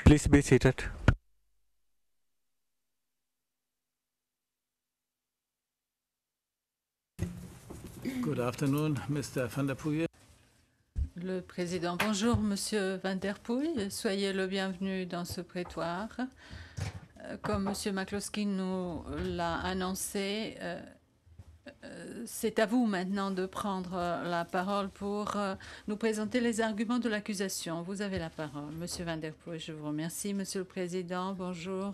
Please be seated. Good afternoon, Mr. Van der Poel. Le président, bonjour Monsieur Van der Poel, soyez le bienvenu dans ce prétoire. Comme Monsieur McCloskey nous l'a annoncé, c'est à vous maintenant de prendre la parole pour nous présenter les arguments de l'accusation. Vous avez la parole, Monsieur Van der Poel. Je vous remercie, Monsieur le Président. Bonjour.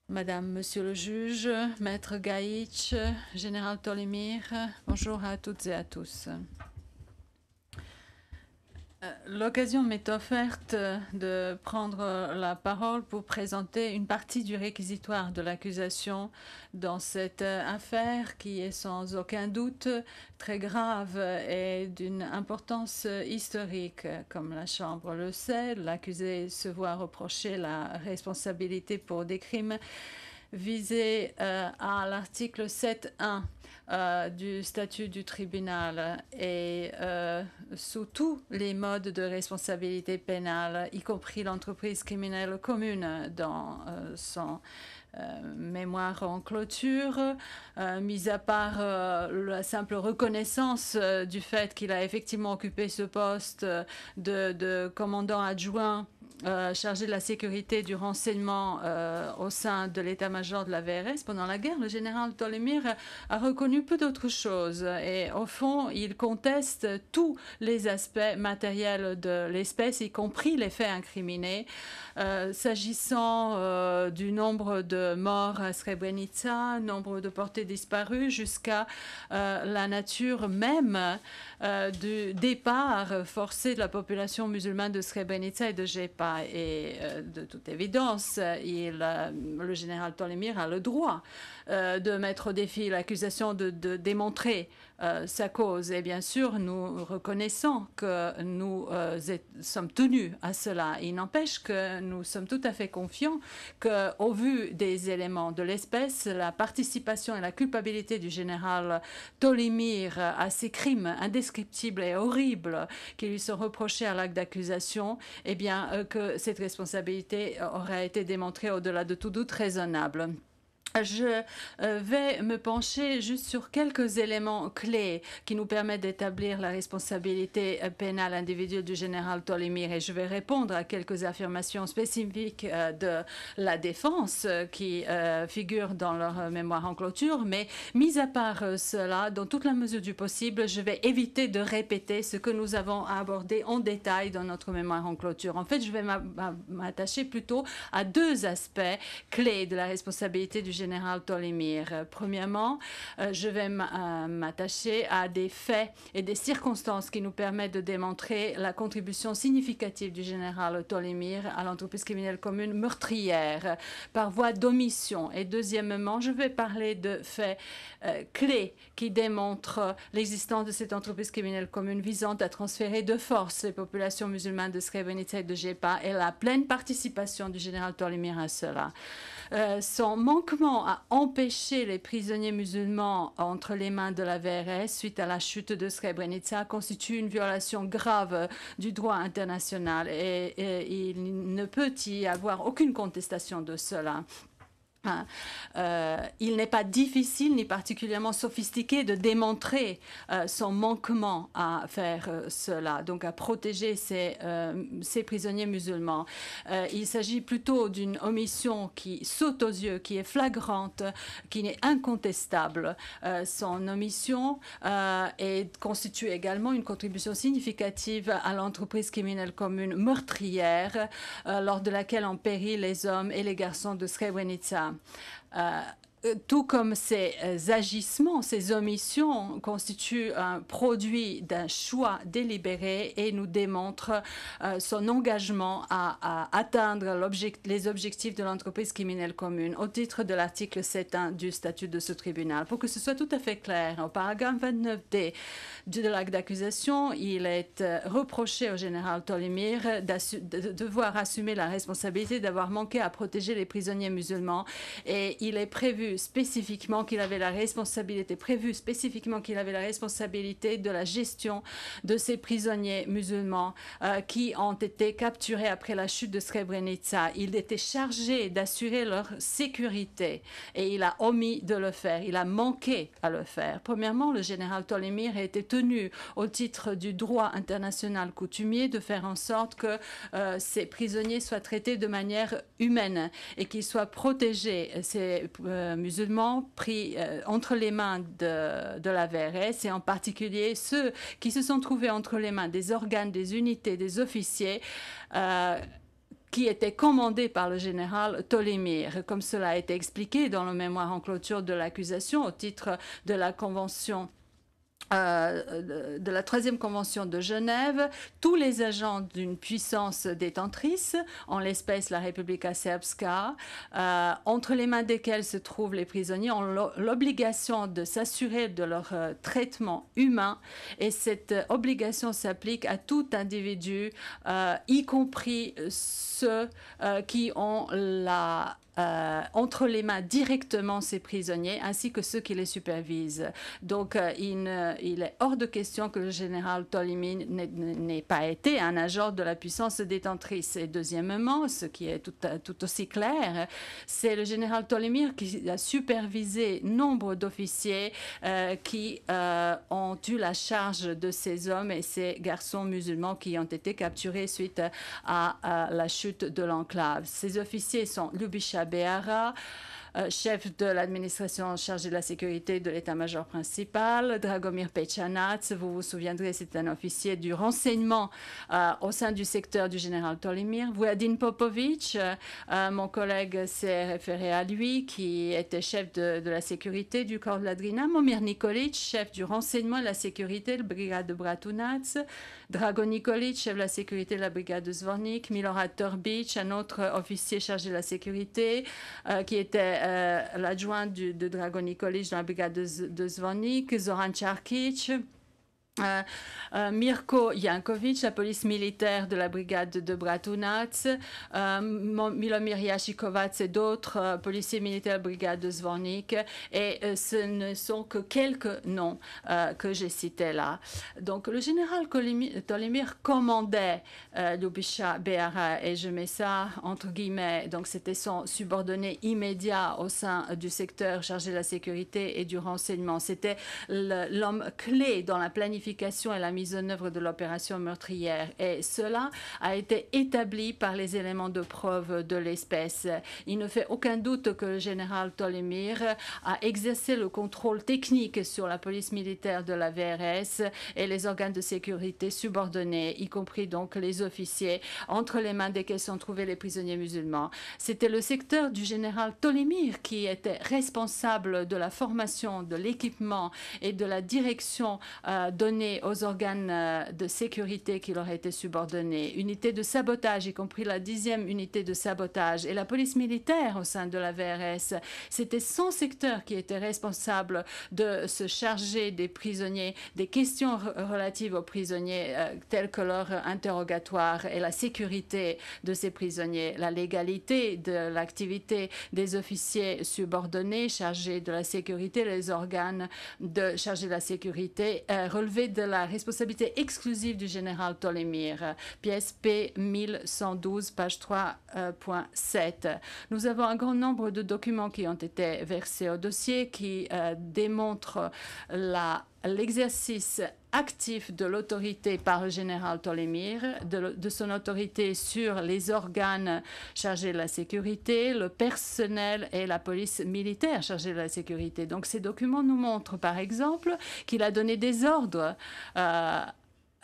Madame, Monsieur le juge, Maître Gaïch, Général Tolimir, bonjour à toutes et à tous. L'occasion m'est offerte de prendre la parole pour présenter une partie du réquisitoire de l'accusation dans cette affaire qui est sans aucun doute très grave et d'une importance historique. Comme la Chambre le sait, l'accusé se voit reprocher la responsabilité pour des crimes visés à l'article 7.1 du statut du tribunal et sous tous les modes de responsabilité pénale, y compris l'entreprise criminelle commune dans son mémoire en clôture, mis à part la simple reconnaissance du fait qu'il a effectivement occupé ce poste de commandant adjoint chargé de la sécurité du renseignement au sein de l'état-major de la VRS pendant la guerre, le général Tolimir a reconnu peu d'autres choses et au fond, il conteste tous les aspects matériels de l'espèce, y compris les faits incriminés. S'agissant du nombre de morts à Srebrenica, nombre de portées disparues, jusqu'à la nature même du départ forcé de la population musulmane de Srebrenica et de Jepa. Et de toute évidence, le général Tolimir a le droit de mettre au défi l'accusation de démontrer sa cause. Et bien sûr, nous reconnaissons que nous sommes tenus à cela. Il n'empêche que nous sommes tout à fait confiants qu'au vu des éléments de l'espèce, la participation et la culpabilité du général Tolimir à ces crimes indescriptibles et horribles qui lui sont reprochés à l'acte d'accusation, eh bien, que cette responsabilité aurait été démontrée au-delà de tout doute raisonnable. Je vais me pencher juste sur quelques éléments clés qui nous permettent d'établir la responsabilité pénale individuelle du général Tolimir et je vais répondre à quelques affirmations spécifiques de la défense qui figurent dans leur mémoire en clôture. Mais mis à part cela, dans toute la mesure du possible, je vais éviter de répéter ce que nous avons abordé en détail dans notre mémoire en clôture. En fait, je vais m'attacher plutôt à deux aspects clés de la responsabilité du général Tolimir. Premièrement, je vais m'attacher à des faits et des circonstances qui nous permettent de démontrer la contribution significative du général Tolimir à l'entreprise criminelle commune meurtrière par voie d'omission. Et deuxièmement, je vais parler de faits clés qui démontrent l'existence de cette entreprise criminelle commune visant à transférer de force les populations musulmanes de Srebrenica et de Jepa et la pleine participation du général Tolimir à cela. Son manquement à empêcher les prisonniers musulmans entre les mains de la VRS suite à la chute de Srebrenica constitue une violation grave du droit international et il ne peut y avoir aucune contestation de cela. Il n'est pas difficile ni particulièrement sophistiqué de démontrer son manquement à faire cela, donc à protéger ces prisonniers musulmans. Il s'agit plutôt d'une omission qui saute aux yeux, qui est flagrante, qui est incontestable. Son omission constitue également une contribution significative à l'entreprise criminelle commune meurtrière lors de laquelle ont péri les hommes et les garçons de Srebrenica. Tout comme ces agissements, ces omissions constituent un produit d'un choix délibéré et nous démontrent son engagement à atteindre les objectifs de l'entreprise criminelle commune au titre de l'article 7.1 du statut de ce tribunal. Pour que ce soit tout à fait clair, au paragraphe 29D de l'acte d'accusation, il est reproché au général Tolimir de devoir assumer la responsabilité d'avoir manqué à protéger les prisonniers musulmans et il est prévu spécifiquement qu'il avait la responsabilité de la gestion de ces prisonniers musulmans qui ont été capturés après la chute de Srebrenica. Il était chargé d'assurer leur sécurité et il a omis de le faire. Il a manqué à le faire. Premièrement, le général Tolimir a été tenu au titre du droit international coutumier de faire en sorte que ces prisonniers soient traités de manière humaine et qu'ils soient protégés, ces musulmans pris entre les mains de la VRS et en particulier ceux qui se sont trouvés entre les mains des organes, des unités, des officiers qui était commandé par le général Tolimir, comme cela a été expliqué dans le mémoire en clôture de l'accusation au titre de la convention de la troisième convention de Genève. Tous les agents d'une puissance détentrice, en l'espèce la Republika Srpska, entre les mains desquelles se trouvent les prisonniers, ont l'obligation de s'assurer de leur traitement humain et cette obligation s'applique à tout individu, y compris ceux qui ont entre les mains directement ces prisonniers, ainsi que ceux qui les supervisent. Donc, il est hors de question que le général Tolimir n'ait pas été un agent de la puissance détentrice. Et deuxièmement, ce qui est tout aussi clair, c'est le général Tolimir qui a supervisé nombre d'officiers qui ont eu la charge de ces hommes et ces garçons musulmans qui ont été capturés suite à la chute de l'enclave. Ces officiers sont Ljubisha Behara, chef de l'administration chargée de la sécurité de l'état-major principal, Dragomir Pechanac, vous vous souviendrez, c'est un officier du renseignement au sein du secteur du général Tolimir, Vujadin Popovic, mon collègue s'est référé à lui, qui était chef de la sécurité du corps de la Drina, Momir Nikolic, chef du renseignement et de la sécurité de la brigade de Bratunac, Drago Nikolic, chef de la sécurité de la brigade de Zvornik, Milorad Torbic, un autre officier chargé de la sécurité, qui était l'adjoint de Drago Nikolic dans la brigade de Zvornik, Zoran Čarkić, Mirko Jankovic, la police militaire de la brigade de Bratunac, Milomir Jashikovac et d'autres policiers militaires de la brigade de Zvornik. Et ce ne sont que quelques noms que j'ai cités là. Donc le général Tolimir commandait Ljubisha Behara, et je mets ça entre guillemets, donc c'était son subordonné immédiat au sein du secteur chargé de la sécurité et du renseignement. C'était l'homme clé dans la planification et la mise en œuvre de l'opération meurtrière. Et cela a été établi par les éléments de preuve de l'espèce. Il ne fait aucun doute que le général Tolimir a exercé le contrôle technique sur la police militaire de la VRS et les organes de sécurité subordonnés, y compris donc les officiers, entre les mains desquels sont trouvés les prisonniers musulmans. C'était le secteur du général Tolimir qui était responsable de la formation, de l'équipement et de la direction donnée aux organes de sécurité qui leur étaient subordonnés, unités de sabotage, y compris la 10e unité de sabotage, et la police militaire au sein de la VRS. C'était son secteur qui était responsable de se charger des prisonniers, des questions relatives aux prisonniers, telles que leur interrogatoire et la sécurité de ces prisonniers, la légalité de l'activité des officiers subordonnés chargés de la sécurité, les organes chargés de la sécurité, relevaient de la responsabilité exclusive du général Tolimir, pièce P 1112, page 3.7. Nous avons un grand nombre de documents qui ont été versés au dossier qui démontrent l'exercice actif de l'autorité par le général Tolimir, de son autorité sur les organes chargés de la sécurité, le personnel et la police militaire chargée de la sécurité. Donc ces documents nous montrent par exemple qu'il a donné des ordres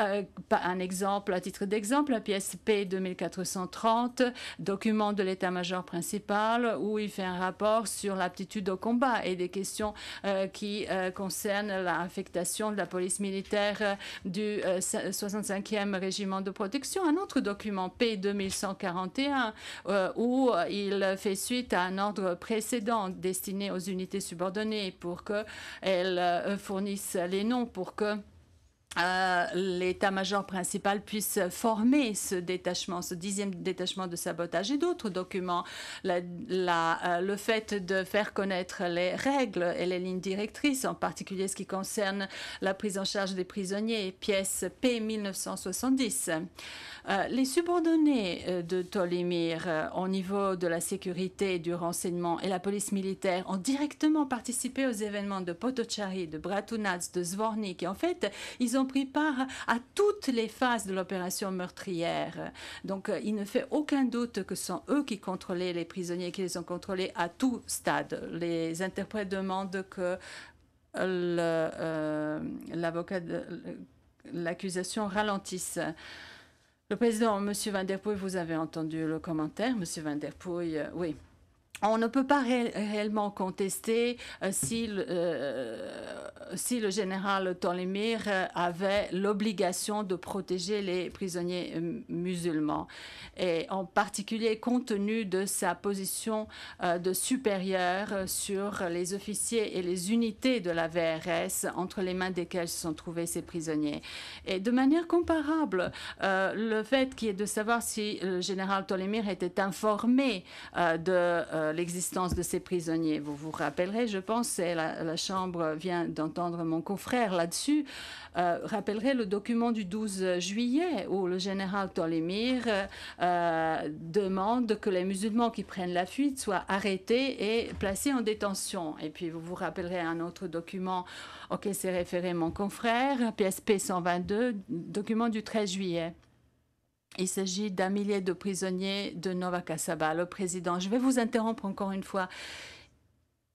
un exemple, à titre d'exemple, la pièce P 2430, document de l'état-major principal, où il fait un rapport sur l'aptitude au combat et des questions qui concernent l'affectation de la police militaire du 65e régiment de protection. Un autre document P 2141, où il fait suite à un ordre précédent destiné aux unités subordonnées pour qu'elles fournissent les noms, pour que l'état-major principal puisse former ce détachement, ce 10e détachement de sabotage et d'autres documents. Le fait de faire connaître les règles et les lignes directrices, en particulier ce qui concerne la prise en charge des prisonniers, pièce P 1970. Les subordonnés de Tolimir au niveau de la sécurité, du renseignement et la police militaire ont directement participé aux événements de Potocari, de Bratunac, de Zvornik. Et en fait, ils ont pris part à toutes les phases de l'opération meurtrière. Donc, il ne fait aucun doute que ce sont eux qui contrôlaient les prisonniers, qui les ont contrôlés à tout stade. Les interprètes demandent que l'avocat de l'accusation ralentisse. Le président, M. Van der Poel, vous avez entendu le commentaire. M. Van der Poel, oui. On ne peut pas réellement contester si le général Tolimir avait l'obligation de protéger les prisonniers musulmans, et en particulier compte tenu de sa position de supérieur sur les officiers et les unités de la VRS entre les mains desquelles se sont trouvés ces prisonniers. Et de manière comparable, le fait qui est de savoir si le général Tolimir était informé de l'existence de ces prisonniers. Vous vous rappellerez, je pense, et la Chambre vient d'entendre mon confrère là-dessus, rappellerez le document du 12 juillet où le général Tolimir demande que les musulmans qui prennent la fuite soient arrêtés et placés en détention. Et puis vous vous rappellerez un autre document auquel s'est référé mon confrère, PSP 122, document du 13 juillet. Il s'agit d'un millier de prisonniers de Nova Kasaba. Le président, je vais vous interrompre encore une fois.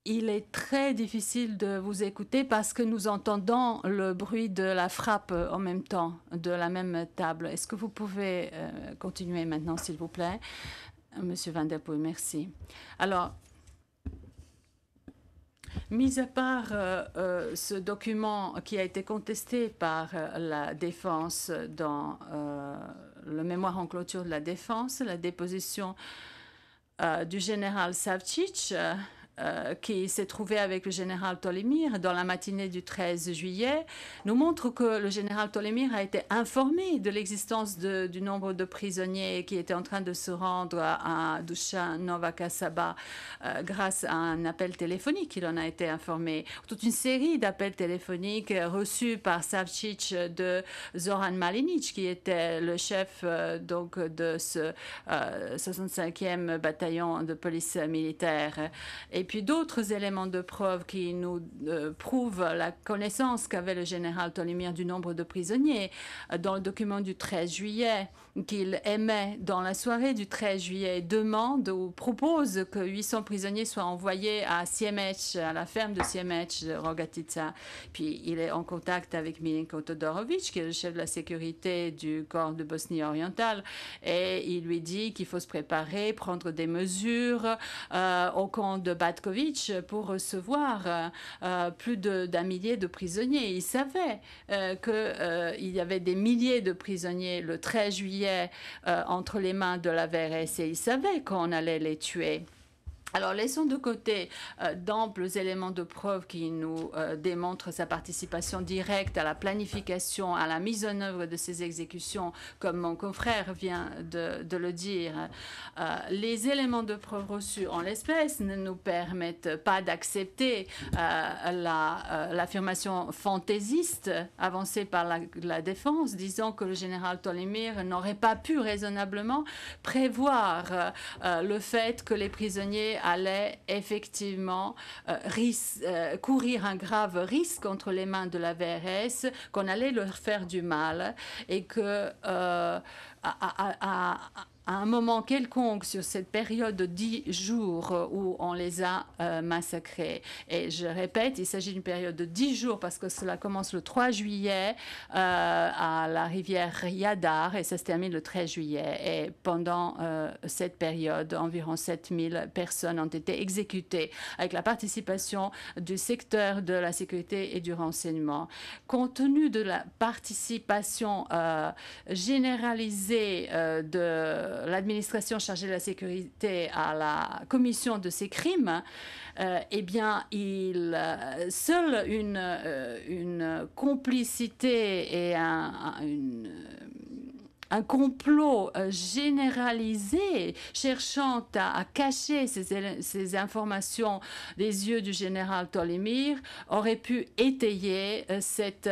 Il est très difficile de vous écouter parce que nous entendons le bruit de la frappe en même temps, de la même table. Est-ce que vous pouvez continuer maintenant, s'il vous plaît? Monsieur Van der Poel, merci. Alors, mis à part ce document qui a été contesté par la défense dans le mémoire en clôture de la défense, la déposition du général Savcic, qui s'est trouvé avec le général Tolimir dans la matinée du 13 juillet, nous montre que le général Tolimir a été informé de l'existence du nombre de prisonniers qui étaient en train de se rendre à Dushan, Nova Kasaba, grâce à un appel téléphonique. Il en a été informé. Toute une série d'appels téléphoniques reçus par Savcic de Zoran Malinic, qui était le chef donc de ce 65e bataillon de police militaire. Et puis d'autres éléments de preuve qui nous prouvent la connaissance qu'avait le général Tolimir du nombre de prisonniers. Dans le document du 13 juillet, qu'il émet dans la soirée du 13 juillet, demande ou propose que 800 prisonniers soient envoyés à Siemec, à la ferme de Siemec, de Rogatica. Puis il est en contact avec Milenko Todorovic, qui est le chef de la sécurité du corps de Bosnie orientale, et il lui dit qu'il faut se préparer, prendre des mesures au camp de Batkovic pour recevoir plus d'un millier de prisonniers. Il savait qu'il y avait des milliers de prisonniers le 13 juillet entre les mains de la VRS, et il savait qu'on allait les tuer. Alors, laissons de côté d'amples éléments de preuve qui nous démontrent sa participation directe à la planification, à la mise en œuvre de ces exécutions, comme mon confrère vient de le dire. Les éléments de preuve reçus en l'espèce ne nous permettent pas d'accepter l'affirmation fantaisiste avancée par la défense, disant que le général Tolimir n'aurait pas pu raisonnablement prévoir le fait que les prisonniers allaient effectivement courir un grave risque entre les mains de la VRS, qu'on allait leur faire du mal, et que à un moment quelconque sur cette période de 10 jours où on les a massacrés. Et je répète, il s'agit d'une période de 10 jours parce que cela commence le 3 juillet à la rivière Yadar et ça se termine le 13 juillet. Et pendant cette période, environ 7000 personnes ont été exécutées avec la participation du secteur de la sécurité et du renseignement. Compte tenu de la participation généralisée l'administration chargée de la sécurité à la commission de ces crimes, eh bien, seule une complicité et un complot généralisé cherchant à cacher ces informations des yeux du général Tolémir aurait pu étayer cette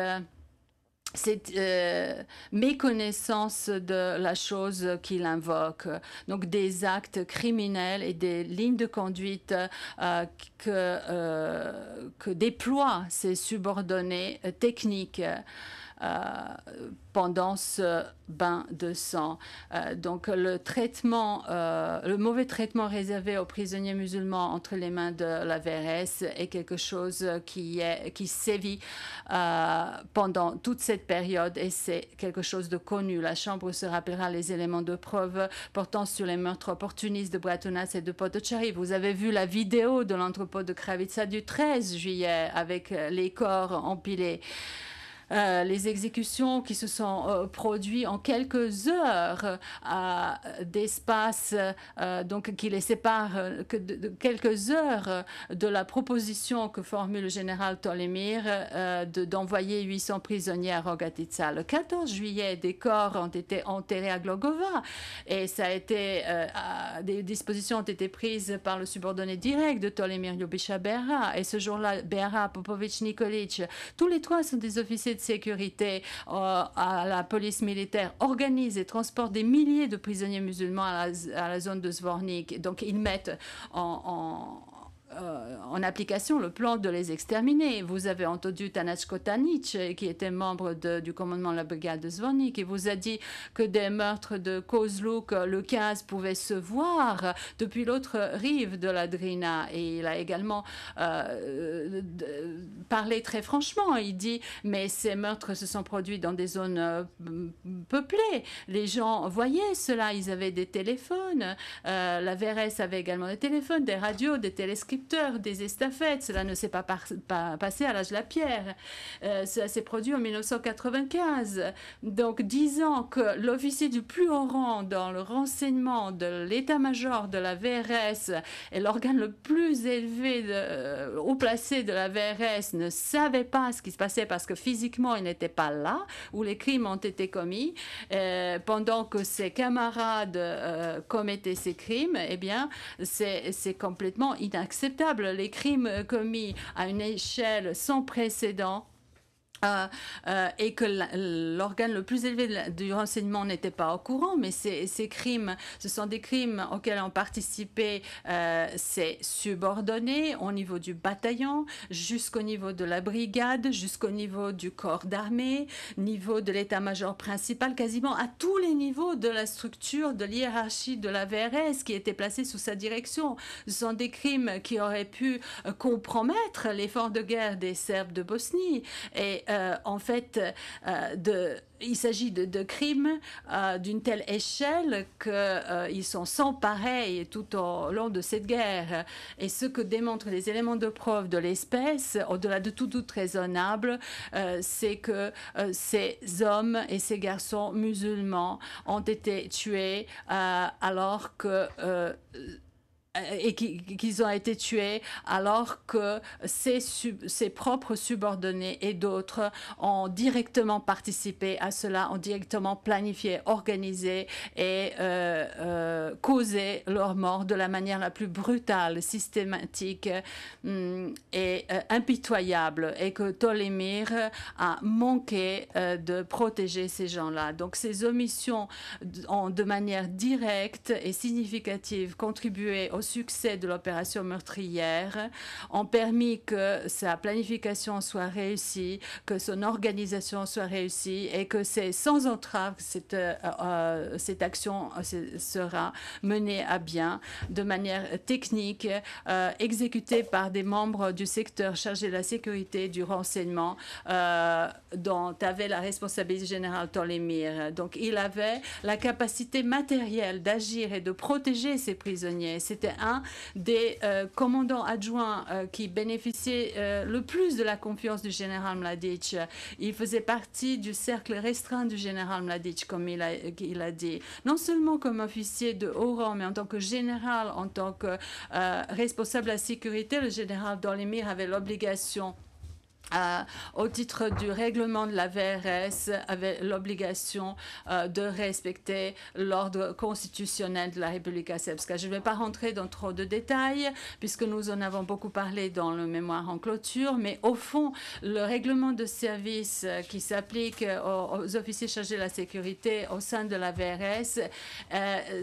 méconnaissance de la chose qu'il invoque. Donc des actes criminels et des lignes de conduite que déploient ces subordonnés techniques pendant ce bain de sang. Donc le mauvais traitement réservé aux prisonniers musulmans entre les mains de la VRS est quelque chose qui sévit pendant toute cette période et c'est quelque chose de connu. La Chambre se rappellera les éléments de preuve portant sur les meurtres opportunistes de Bratunas et de Potocari. Vous avez vu la vidéo de l'entrepôt de Kravica du 13 juillet avec les corps empilés. Les exécutions qui se sont produites en quelques heures d'espace, donc qui les séparent de quelques heures de la proposition que formule le général Tolémir d'envoyer 800 prisonniers à Rogatica. Le 14 juillet, des corps ont été enterrés à Glogova et ça a été, des dispositions ont été prises par le subordonné direct de Tolémir, Ljubiša Berha. Et ce jour-là, Berha, Popović, Nikolić, tous les trois sont des officiers de sécurité à la police militaire, organisent et transportent des milliers de prisonniers musulmans à la zone de Zvornik. Donc ils mettent en application le plan de les exterminer. Vous avez entendu Tanas Kotanic, qui était membre du commandement de la brigade de Zvornik, qui vous a dit que des meurtres de Kozluk le 15 pouvaient se voir depuis l'autre rive de la Drina. Et il a également parlé très franchement. Il dit, mais ces meurtres se sont produits dans des zones peuplées. Les gens voyaient cela, ils avaient des téléphones. La VRS avait également des téléphones, des radios, des téléscripteurs, des estafettes. Cela ne s'est pas passé à l'âge de la pierre. Ça s'est produit en 1995. Donc, disant que l'officier du plus haut rang dans le renseignement de l'état-major de la VRS et l'organe le plus élevé haut placé de la VRS ne savait pas ce qui se passait parce que physiquement, il n'était pas là où les crimes ont été commis, pendant que ses camarades commettaient ces crimes, eh bien, c'est complètement inacceptable. Les crimes commis à une échelle sans précédent et que l'organe le plus élevé du renseignement n'était pas au courant, mais ces crimes, ce sont des crimes auxquels ont participé ces subordonnés au niveau du bataillon, jusqu'au niveau de la brigade, jusqu'au niveau du corps d'armée, niveau de l'état-major principal, quasiment à tous les niveaux de la structure de hiérarchie de la VRS qui était placée sous sa direction. Ce sont des crimes qui auraient pu compromettre l'effort de guerre des Serbes de Bosnie et en fait, il s'agit de crimes d'une telle échelle qu'ils sont sans pareil tout au long de cette guerre. Et ce que démontrent les éléments de preuve de l'espèce, au-delà de tout doute raisonnable, c'est que ces hommes et ces garçons musulmans ont été tués alors que... et qu'ils ont été tués alors que ses propres subordonnés et d'autres ont directement participé à cela, ont directement planifié, organisé et causé leur mort de la manière la plus brutale, systématique et impitoyable, et que Tolémir a manqué de protéger ces gens-là. Donc ces omissions ont de manière directe et significative contribué au succès de l'opération meurtrière, ont permis que sa planification soit réussie, que son organisation soit réussie et que c'est sans entrave que cette action sera menée à bien de manière technique, exécutée par des membres du secteur chargé de la sécurité du renseignement dont avait la responsabilité générale Tolémir. Donc il avait la capacité matérielle d'agir et de protéger ses prisonniers. C'était un des commandants adjoints qui bénéficiait le plus de la confiance du général Mladic. Il faisait partie du cercle restreint du général Mladic, comme il a dit. Non seulement comme officier de haut rang, mais en tant que général, en tant que responsable de la sécurité, le général Dolimir avait l'obligation au titre du règlement de la VRS, avait l'obligation de respecter l'ordre constitutionnel de la République serbska. Je ne vais pas rentrer dans trop de détails, puisque nous en avons beaucoup parlé dans le mémoire en clôture, mais au fond, le règlement de service qui s'applique aux officiers chargés de la sécurité au sein de la VRS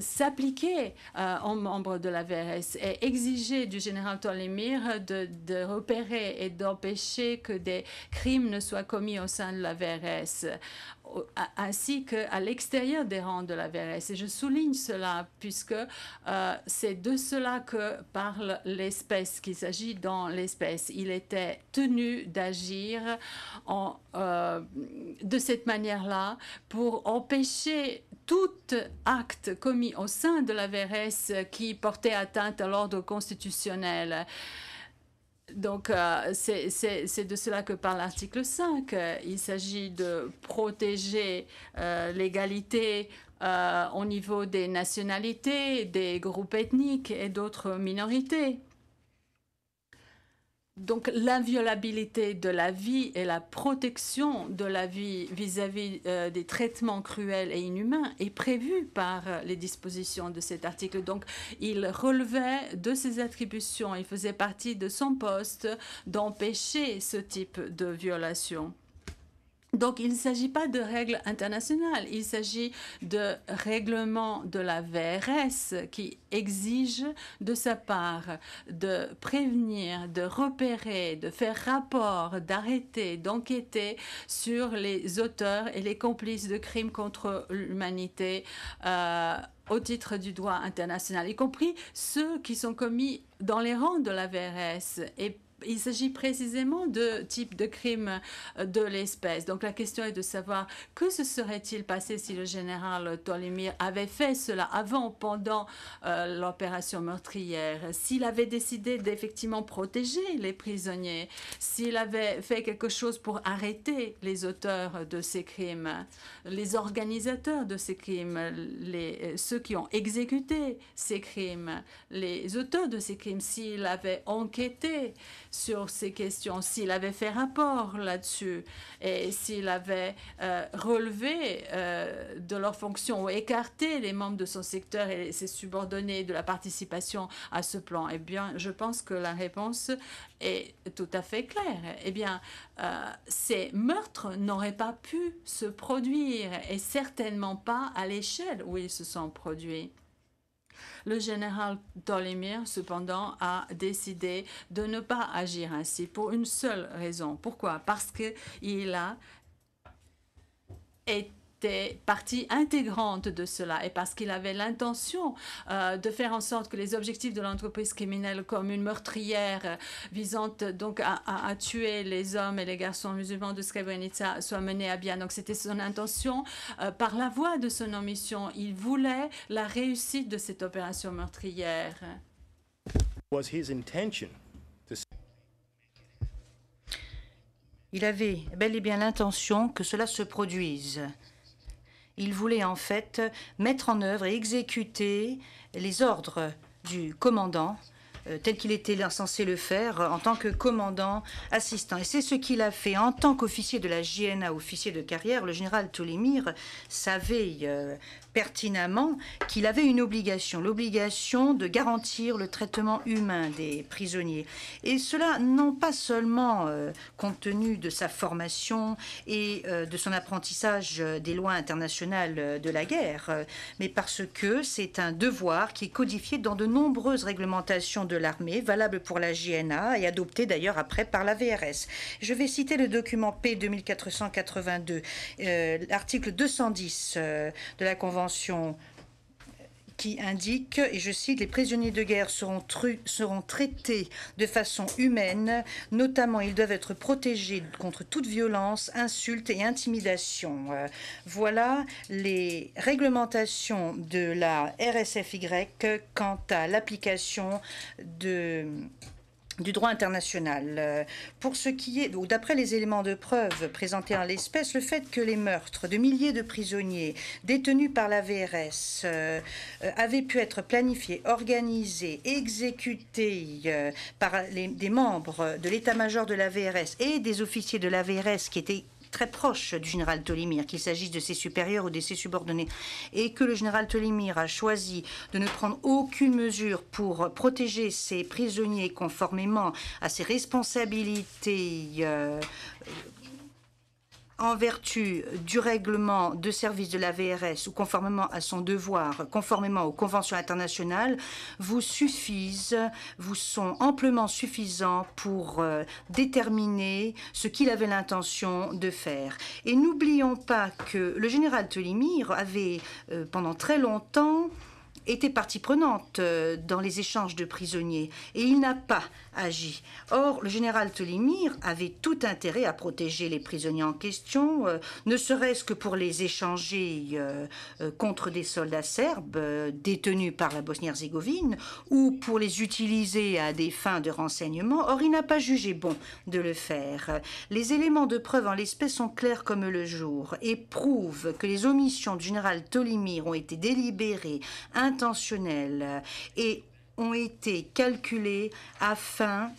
s'appliquait aux membres de la VRS et exigeait du général Tolimir de repérer et d'empêcher que des crimes ne soient commis au sein de la VRS, ainsi qu'à l'extérieur des rangs de la VRS. Et je souligne cela puisque c'est de cela que parle l'espèce, qu'il s'agit dans l'espèce. Il était tenu d'agir de cette manière-là pour empêcher tout acte commis au sein de la VRS qui portait atteinte à l'ordre constitutionnel. Donc, c'est de cela que parle l'article 5. Il s'agit de protéger l'égalité au niveau des nationalités, des groupes ethniques et d'autres minorités. Donc, l'inviolabilité de la vie et la protection de la vie vis-à-vis des traitements cruels et inhumains est prévue par les dispositions de cet article. Donc, il relevait de ses attributions, il faisait partie de son poste d'empêcher ce type de violation. Donc, il ne s'agit pas de règles internationales, il s'agit de règlements de la VRS qui exigent de sa part de prévenir, de repérer, de faire rapport, d'arrêter, d'enquêter sur les auteurs et les complices de crimes contre l'humanité au titre du droit international, y compris ceux qui sont commis dans les rangs de la VRS. Et il s'agit précisément de types de crimes de l'espèce. Donc la question est de savoir que se serait-il passé si le général Tolimir avait fait cela avant, pendant l'opération meurtrière, s'il avait décidé d'effectivement protéger les prisonniers, s'il avait fait quelque chose pour arrêter les auteurs de ces crimes, les organisateurs de ces crimes, ceux qui ont exécuté ces crimes, les auteurs de ces crimes, s'il avait enquêté sur ces questions, s'il avait fait rapport là-dessus et s'il avait relevé de leurs fonctions ou écarté les membres de son secteur et ses subordonnés de la participation à ce plan. Eh bien, je pense que la réponse est tout à fait claire. Eh bien, ces meurtres n'auraient pas pu se produire et certainement pas à l'échelle où ils se sont produits. Le général Tolimir, cependant, a décidé de ne pas agir ainsi pour une seule raison. Pourquoi? Parce qu'il a été partie intégrante de cela et parce qu'il avait l'intention de faire en sorte que les objectifs de l'entreprise criminelle comme une meurtrière visant donc à tuer les hommes et les garçons musulmans de Srebrenica soient menés à bien. Donc c'était son intention par la voie de son omission. Il voulait la réussite de cette opération meurtrière. Il avait bel et bien l'intention que cela se produise. Il voulait en fait mettre en œuvre et exécuter les ordres du commandant tel qu'il était censé le faire en tant que commandant assistant. Et c'est ce qu'il a fait en tant qu'officier de la JNA, officier de carrière. Le général Tolimir savait pertinemment qu'il avait une obligation, l'obligation de garantir le traitement humain des prisonniers. Et cela non pas seulement compte tenu de sa formation et de son apprentissage des lois internationales de la guerre, mais parce que c'est un devoir qui est codifié dans de nombreuses réglementations de l'armée, valables pour la JNA et adoptées d'ailleurs après par la VRS. Je vais citer le document P 2482, l'article 210 de la Convention qui indique, et je cite, « Les prisonniers de guerre seront traités de façon humaine, notamment ils doivent être protégés contre toute violence, insulte et intimidation. » Voilà les réglementations de la RSFY quant à l'application du droit international. Pour ce qui est, d'après les éléments de preuve présentés en l'espèce, le fait que les meurtres de milliers de prisonniers détenus par la VRS avaient pu être planifiés, organisés, exécutés par des membres de l'état-major de la VRS et des officiers de la VRS qui étaient très proche du général Tolimir, qu'il s'agisse de ses supérieurs ou de ses subordonnés, et que le général Tolimir a choisi de ne prendre aucune mesure pour protéger ses prisonniers conformément à ses responsabilités en vertu du règlement de service de la VRS ou conformément à son devoir, conformément aux conventions internationales, vous sont amplement suffisants pour déterminer ce qu'il avait l'intention de faire. Et n'oublions pas que le général Tolimir avait pendant très longtemps était partie prenante dans les échanges de prisonniers et il n'a pas agi. Or, le général Tolimir avait tout intérêt à protéger les prisonniers en question, ne serait-ce que pour les échanger contre des soldats serbes détenus par la Bosnie-Herzégovine ou pour les utiliser à des fins de renseignement. Or, il n'a pas jugé bon de le faire. Les éléments de preuve en l'espèce sont clairs comme le jour et prouvent que les omissions du général Tolimir ont été délibérées, intentionnelles et ont été calculées afin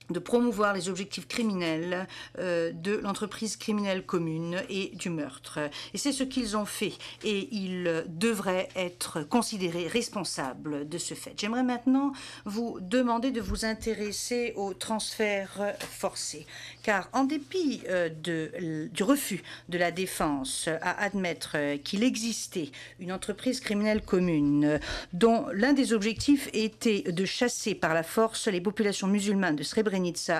de promouvoir les objectifs criminels de l'entreprise criminelle commune et du meurtre. Et c'est ce qu'ils ont fait. Et ils devraient être considérés responsables de ce fait. J'aimerais maintenant vous demander de vous intéresser au transfert forcé. Car en dépit du refus de la défense à admettre qu'il existait une entreprise criminelle commune dont l'un des objectifs était de chasser par la force les populations musulmanes de Srebrenica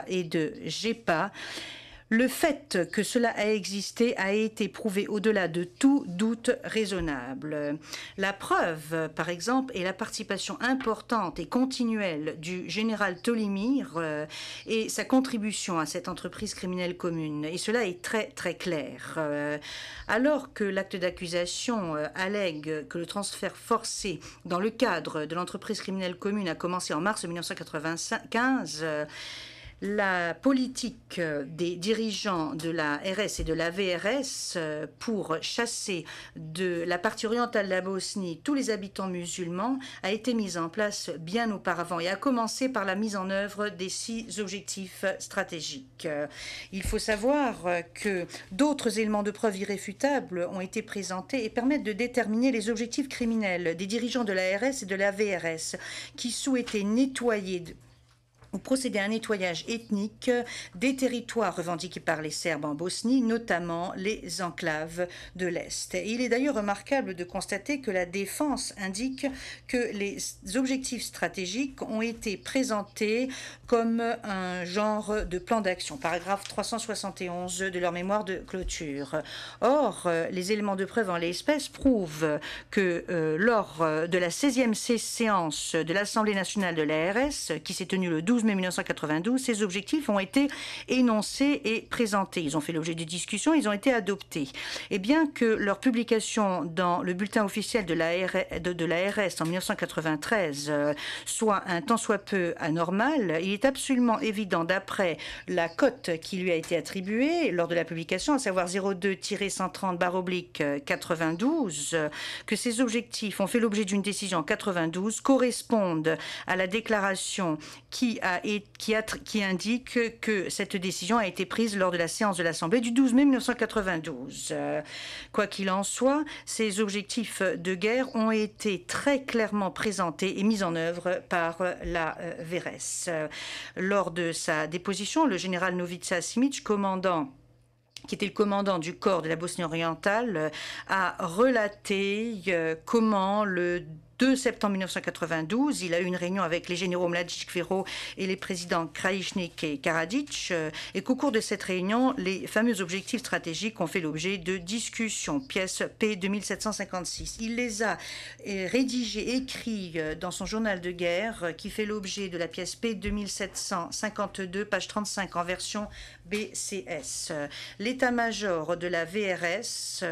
et de Jepa, le fait que cela a existé a été prouvé au-delà de tout doute raisonnable. La preuve, par exemple, est la participation importante et continuelle du général Tolimir et sa contribution à cette entreprise criminelle commune. Et cela est très, très clair. Alors que l'acte d'accusation allègue que le transfert forcé dans le cadre de l'entreprise criminelle commune a commencé en mars 1995, la politique des dirigeants de la RS et de la VRS pour chasser de la partie orientale de la Bosnie tous les habitants musulmans a été mise en place bien auparavant et a commencé par la mise en œuvre des 6 objectifs stratégiques. Il faut savoir que d'autres éléments de preuve irréfutables ont été présentés et permettent de déterminer les objectifs criminels des dirigeants de la RS et de la VRS qui souhaitaient nettoyer ou procéder à un nettoyage ethnique des territoires revendiqués par les Serbes en Bosnie, notamment les enclaves de l'Est. Il est d'ailleurs remarquable de constater que la défense indique que les objectifs stratégiques ont été présentés comme un genre de plan d'action, paragraphe 371 de leur mémoire de clôture. Or, les éléments de preuve en l'espèce prouvent que lors de la 16e séance de l'Assemblée nationale de la RS, qui s'est tenue le 12 mai 1992, ces objectifs ont été énoncés et présentés. Ils ont fait l'objet de discussions, ils ont été adoptés. Et bien que leur publication dans le bulletin officiel de la RS en 1993 soit un tant soit peu anormal, il est absolument évident, d'après la cote qui lui a été attribuée lors de la publication, à savoir 02-130/92, que ces objectifs ont fait l'objet d'une décision en 92, correspondent à la déclaration qui indique que cette décision a été prise lors de la séance de l'Assemblée du 12 mai 1992. Quoi qu'il en soit, ces objectifs de guerre ont été très clairement présentés et mis en œuvre par la VRS. Lors de sa déposition, le général Novica Simic, qui était le commandant du corps de la Bosnie orientale, a relaté comment le 2 septembre 1992, il a eu une réunion avec les généraux Mladic-Vero et les présidents Krajišnik et Karadzic, et qu'au cours de cette réunion, les fameux objectifs stratégiques ont fait l'objet de discussions, pièce P 2756. Il les a rédigés, écrits dans son journal de guerre, qui fait l'objet de la pièce P 2752, page 35, en version BCS. L'état-major de la VRS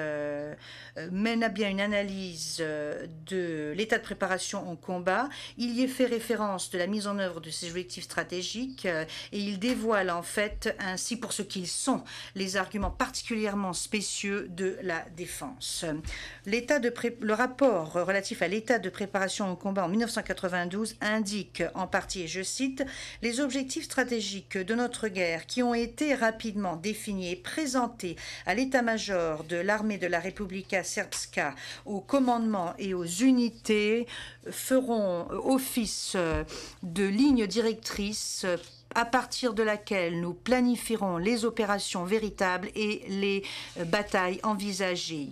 mène à bien une analyse de l'état de préparation au combat. Il y est fait référence de la mise en œuvre de ces objectifs stratégiques et il dévoile en fait ainsi pour ce qu'ils sont les arguments particulièrement spécieux de la défense. Le rapport relatif à l'état de préparation au combat en 1992 indique en partie, et je cite, les objectifs stratégiques de notre guerre qui ont été rapidement définis et présentés à l'état-major de l'armée de la Republika Srpska, au commandement et aux unités feront office de ligne directrice à partir de laquelle nous planifierons les opérations véritables et les batailles envisagées.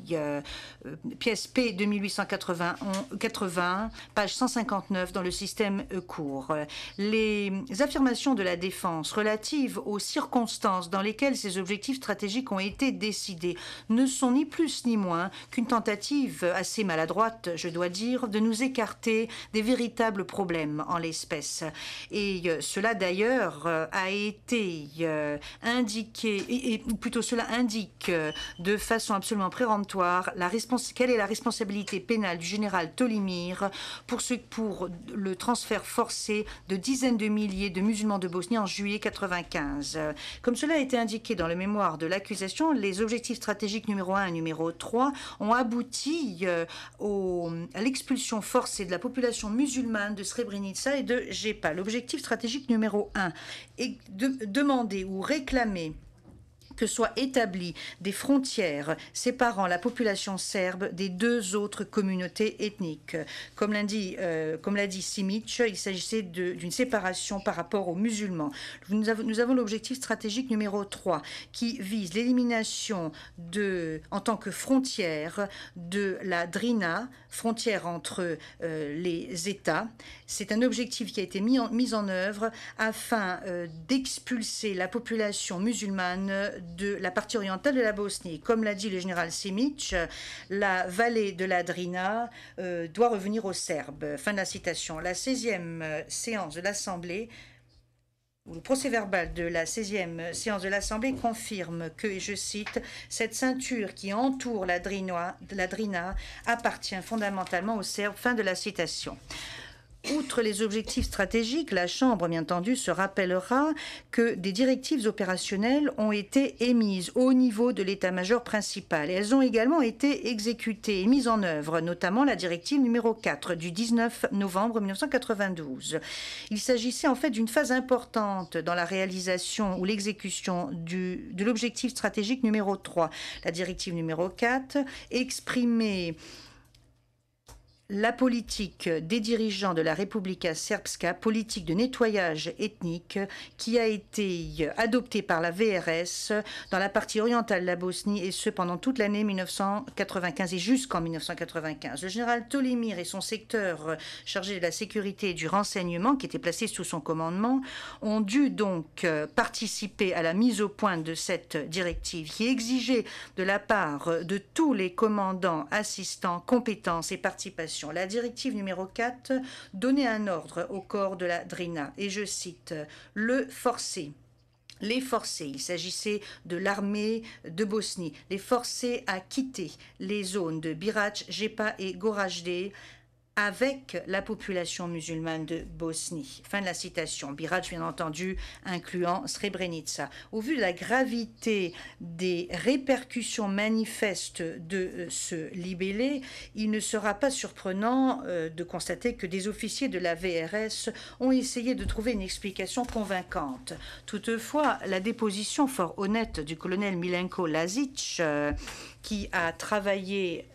Pièce P 2880, page 159 dans le système court. Les affirmations de la défense relatives aux circonstances dans lesquelles ces objectifs stratégiques ont été décidés ne sont ni plus ni moins qu'une tentative assez maladroite, je dois dire, de nous écarter des véritables problèmes en l'espèce. Et cela d'ailleurs a été indiqué, ou plutôt cela indique de façon absolument péremptoire quelle est la responsabilité pénale du général Tolimir pour le transfert forcé de dizaines de milliers de musulmans de Bosnie en juillet 1995. Comme cela a été indiqué dans le mémoire de l'accusation, les objectifs stratégiques numéro 1 et numéro 3 ont abouti à l'expulsion forcée de la population musulmane de Srebrenica et de Jepa. L'objectif stratégique numéro 1 est de demander ou réclamer que soient établies des frontières séparant la population serbe des deux autres communautés ethniques. Comme l'a dit Simic, il s'agissait d'une séparation par rapport aux musulmans. Nous avons l'objectif stratégique numéro 3 qui vise l'élimination en tant que frontière de la Drina, frontière entre les États. C'est un objectif qui a été mis en œuvre afin d'expulser la population musulmane de la partie orientale de la Bosnie. Comme l'a dit le général Simic, la vallée de la Drina doit revenir aux Serbes. Fin de la citation. La 16e séance de l'Assemblée, ou le procès-verbal de la 16e séance de l'Assemblée confirme que, et je cite, cette ceinture qui entoure la Drina appartient fondamentalement aux Serbes. Fin de la citation. Outre les objectifs stratégiques, la Chambre, bien entendu, se rappellera que des directives opérationnelles ont été émises au niveau de l'état-major principal. Et elles ont également été exécutées et mises en œuvre, notamment la directive numéro 4 du 19 novembre 1992. Il s'agissait en fait d'une phase importante dans la réalisation ou l'exécution de l'objectif stratégique numéro 3. La directive numéro 4 exprimait la politique des dirigeants de la Republika Srpska, politique de nettoyage ethnique qui a été adoptée par la VRS dans la partie orientale de la Bosnie, et ce pendant toute l'année 1995 et jusqu'en 1995. Le général Tolimir et son secteur chargé de la sécurité et du renseignement, qui était placé sous son commandement, ont dû donc participer à la mise au point de cette directive qui exigeait de la part de tous les commandants, assistants, compétences et participations. La directive numéro 4 donnait un ordre au corps de la Drina, et je cite, « le forcer ». Les forcer, il s'agissait de l'armée de Bosnie, les forcer à quitter les zones de Birac, Jepa et Goražde avec la population musulmane de Bosnie. Fin de la citation. Birac, bien entendu, incluant Srebrenica. Au vu de la gravité des répercussions manifestes de ce libellé, il ne sera pas surprenant de constater que des officiers de la VRS ont essayé de trouver une explication convaincante. Toutefois, la déposition fort honnête du colonel Milenko Lazic, qui a travaillé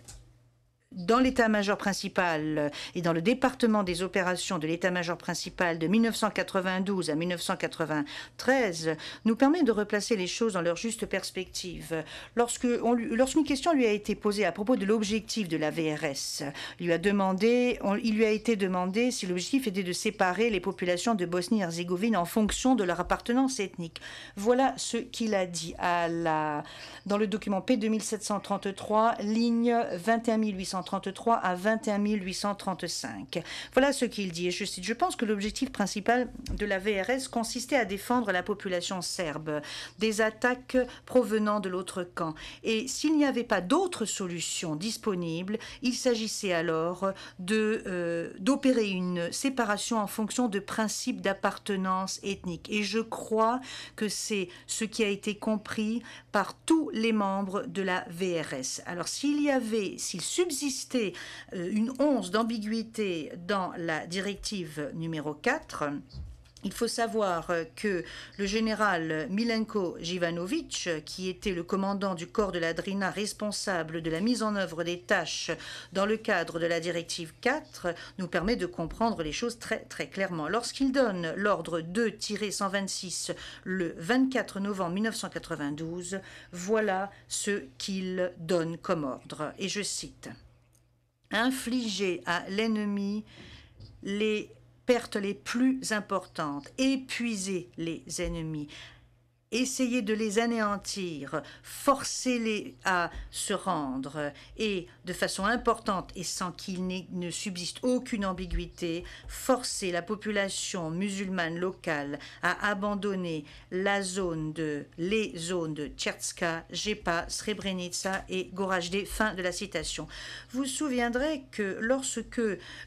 dans l'état-major principal et dans le département des opérations de l'état-major principal de 1992 à 1993 nous permet de replacer les choses dans leur juste perspective. Lorsqu'une question lui a été posée à propos de l'objectif de la VRS, il lui a été demandé si l'objectif était de séparer les populations de Bosnie-Herzégovine en fonction de leur appartenance ethnique. Voilà ce qu'il a dit dans le document P2733, ligne 21833 à 21835. Voilà ce qu'il dit, et je cite: « Je pense que l'objectif principal de la VRS consistait à défendre la population serbe des attaques provenant de l'autre camp. Et s'il n'y avait pas d'autre solution disponible, il s'agissait alors d'opérer une séparation en fonction de principes d'appartenance ethnique. Et je crois que c'est ce qui a été compris par tous les membres de la VRS. Alors s'il subsistait une once d'ambiguïté dans la directive numéro 4, il faut savoir que le général Milenko Jivanovic, qui était le commandant du corps de la Drina responsable de la mise en œuvre des tâches dans le cadre de la directive 4, nous permet de comprendre les choses très, très clairement. Lorsqu'il donne l'ordre 2-126 le 24 novembre 1992, voilà ce qu'il donne comme ordre. Et je cite: « Infliger à l'ennemi les pertes les plus importantes, épuiser les ennemis, essayer de les anéantir, forcer-les à se rendre et de façon importante et sans qu'il ne subsiste aucune ambiguïté, forcer la population musulmane locale à abandonner les zones de Tcherska, Jepa, Srebrenica et Goražde. » Fin de la citation. Vous vous souviendrez que lorsque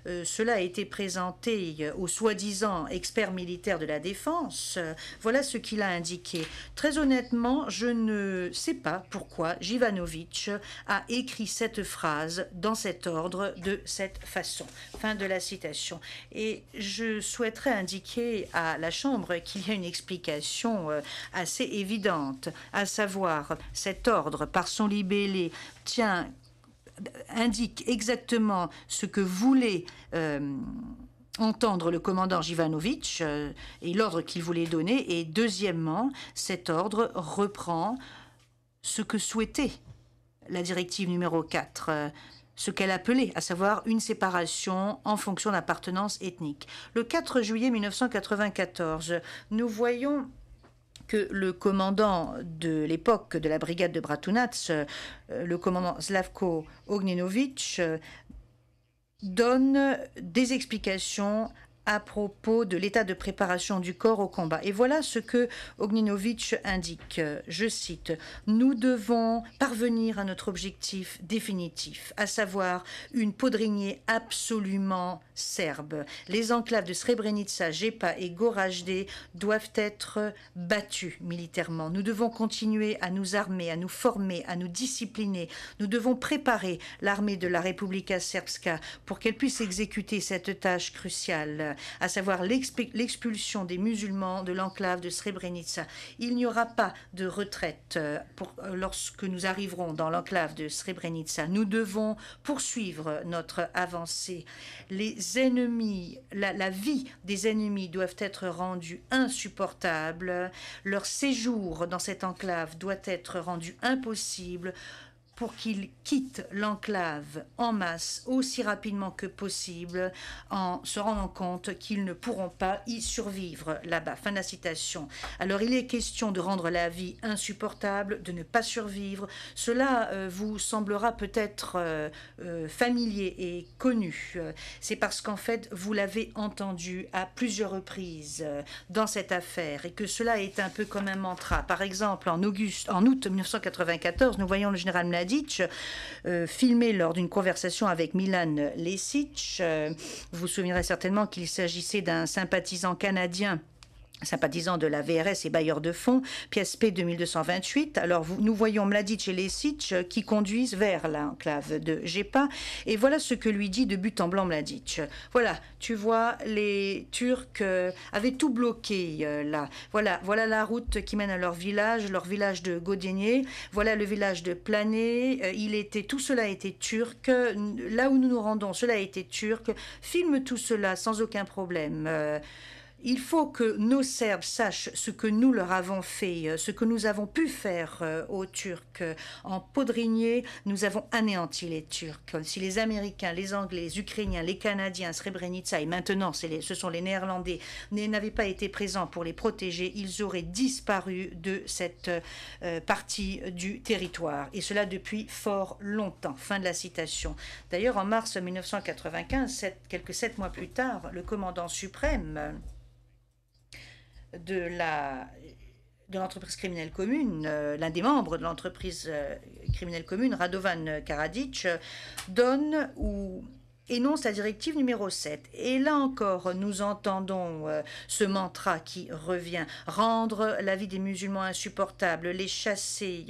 cela a été présenté aux soi-disant experts militaires de la défense, voilà ce qu'il a indiqué. Très honnêtement, je ne sais pas pourquoi Jivanovic a écrit cette phrase dans cet ordre de cette façon. Fin de la citation. Et je souhaiterais indiquer à la Chambre qu'il y a une explication assez évidente, à savoir cet ordre par son libellé indique exactement ce que voulait entendre le commandant Jivanovic et l'ordre qu'il voulait donner. Et deuxièmement, cet ordre reprend ce que souhaitait la directive numéro 4, ce qu'elle appelait, à savoir une séparation en fonction d'appartenance ethnique. Le 4 juillet 1994, nous voyons que le commandant de l'époque de la brigade de Bratunac, le commandant Slavko Ognjenović, donne des explications à propos de l'état de préparation du corps au combat. Et voilà ce que Ognjenović indique, je cite: « Nous devons parvenir à notre objectif définitif, à savoir une Podrinje absolument serbe. Les enclaves de Srebrenica, Jepa et Goražde doivent être battues militairement. Nous devons continuer à nous armer, à nous former, à nous discipliner. Nous devons préparer l'armée de la Republika Srpska pour qu'elle puisse exécuter cette tâche cruciale, à savoir l'expulsion des musulmans de l'enclave de Srebrenica. Il n'y aura pas de retraite lorsque nous arriverons dans l'enclave de Srebrenica. Nous devons poursuivre notre avancée. Les ennemis, la vie des ennemis doivent être rendue insupportable. Leur séjour dans cette enclave doit être rendu impossible pour qu'ils quittent l'enclave en masse aussi rapidement que possible en se rendant compte qu'ils ne pourront pas y survivre là-bas. » Fin de la citation. Alors il est question de rendre la vie insupportable, de ne pas survivre. Cela vous semblera peut-être familier et connu. C'est parce qu'en fait vous l'avez entendu à plusieurs reprises dans cette affaire et que cela est un peu comme un mantra. Par exemple, en août 1994, nous voyons le général Mladic filmé lors d'une conversation avec Milan Lesic. Vous vous souviendrez certainement qu'il s'agissait d'un sympathisant canadien sympathisants de la VRS et bailleurs de fonds, pièce P 2228. Alors nous voyons Mladic et Lesic qui conduisent vers l'enclave de Gepa, et voilà ce que lui dit de but en blanc Mladic. Voilà, tu vois, les Turcs avaient tout bloqué là. Voilà la route qui mène à leur village de Godienier, voilà le village de Plané, tout cela était turc, là où nous nous rendons, cela était turc, filme tout cela sans aucun problème. Il faut que nos Serbes sachent ce que nous leur avons fait, ce que nous avons pu faire aux Turcs. En Podrinje, nous avons anéanti les Turcs. Si les Américains, les Anglais, les Ukrainiens, les Canadiens, Srebrenica et maintenant ce sont les Néerlandais n'avaient pas été présents pour les protéger, ils auraient disparu de cette partie du territoire. Et cela depuis fort longtemps. Fin de la citation. D'ailleurs, en mars 1995, quelques 7 mois plus tard, le commandant suprême de l'entreprise criminelle commune, l'un des membres de l'entreprise criminelle commune, Radovan Karadzic, donne ou énonce la directive numéro 7. Et là encore, nous entendons ce mantra qui revient. Rendre la vie des musulmans insupportable, les chasser.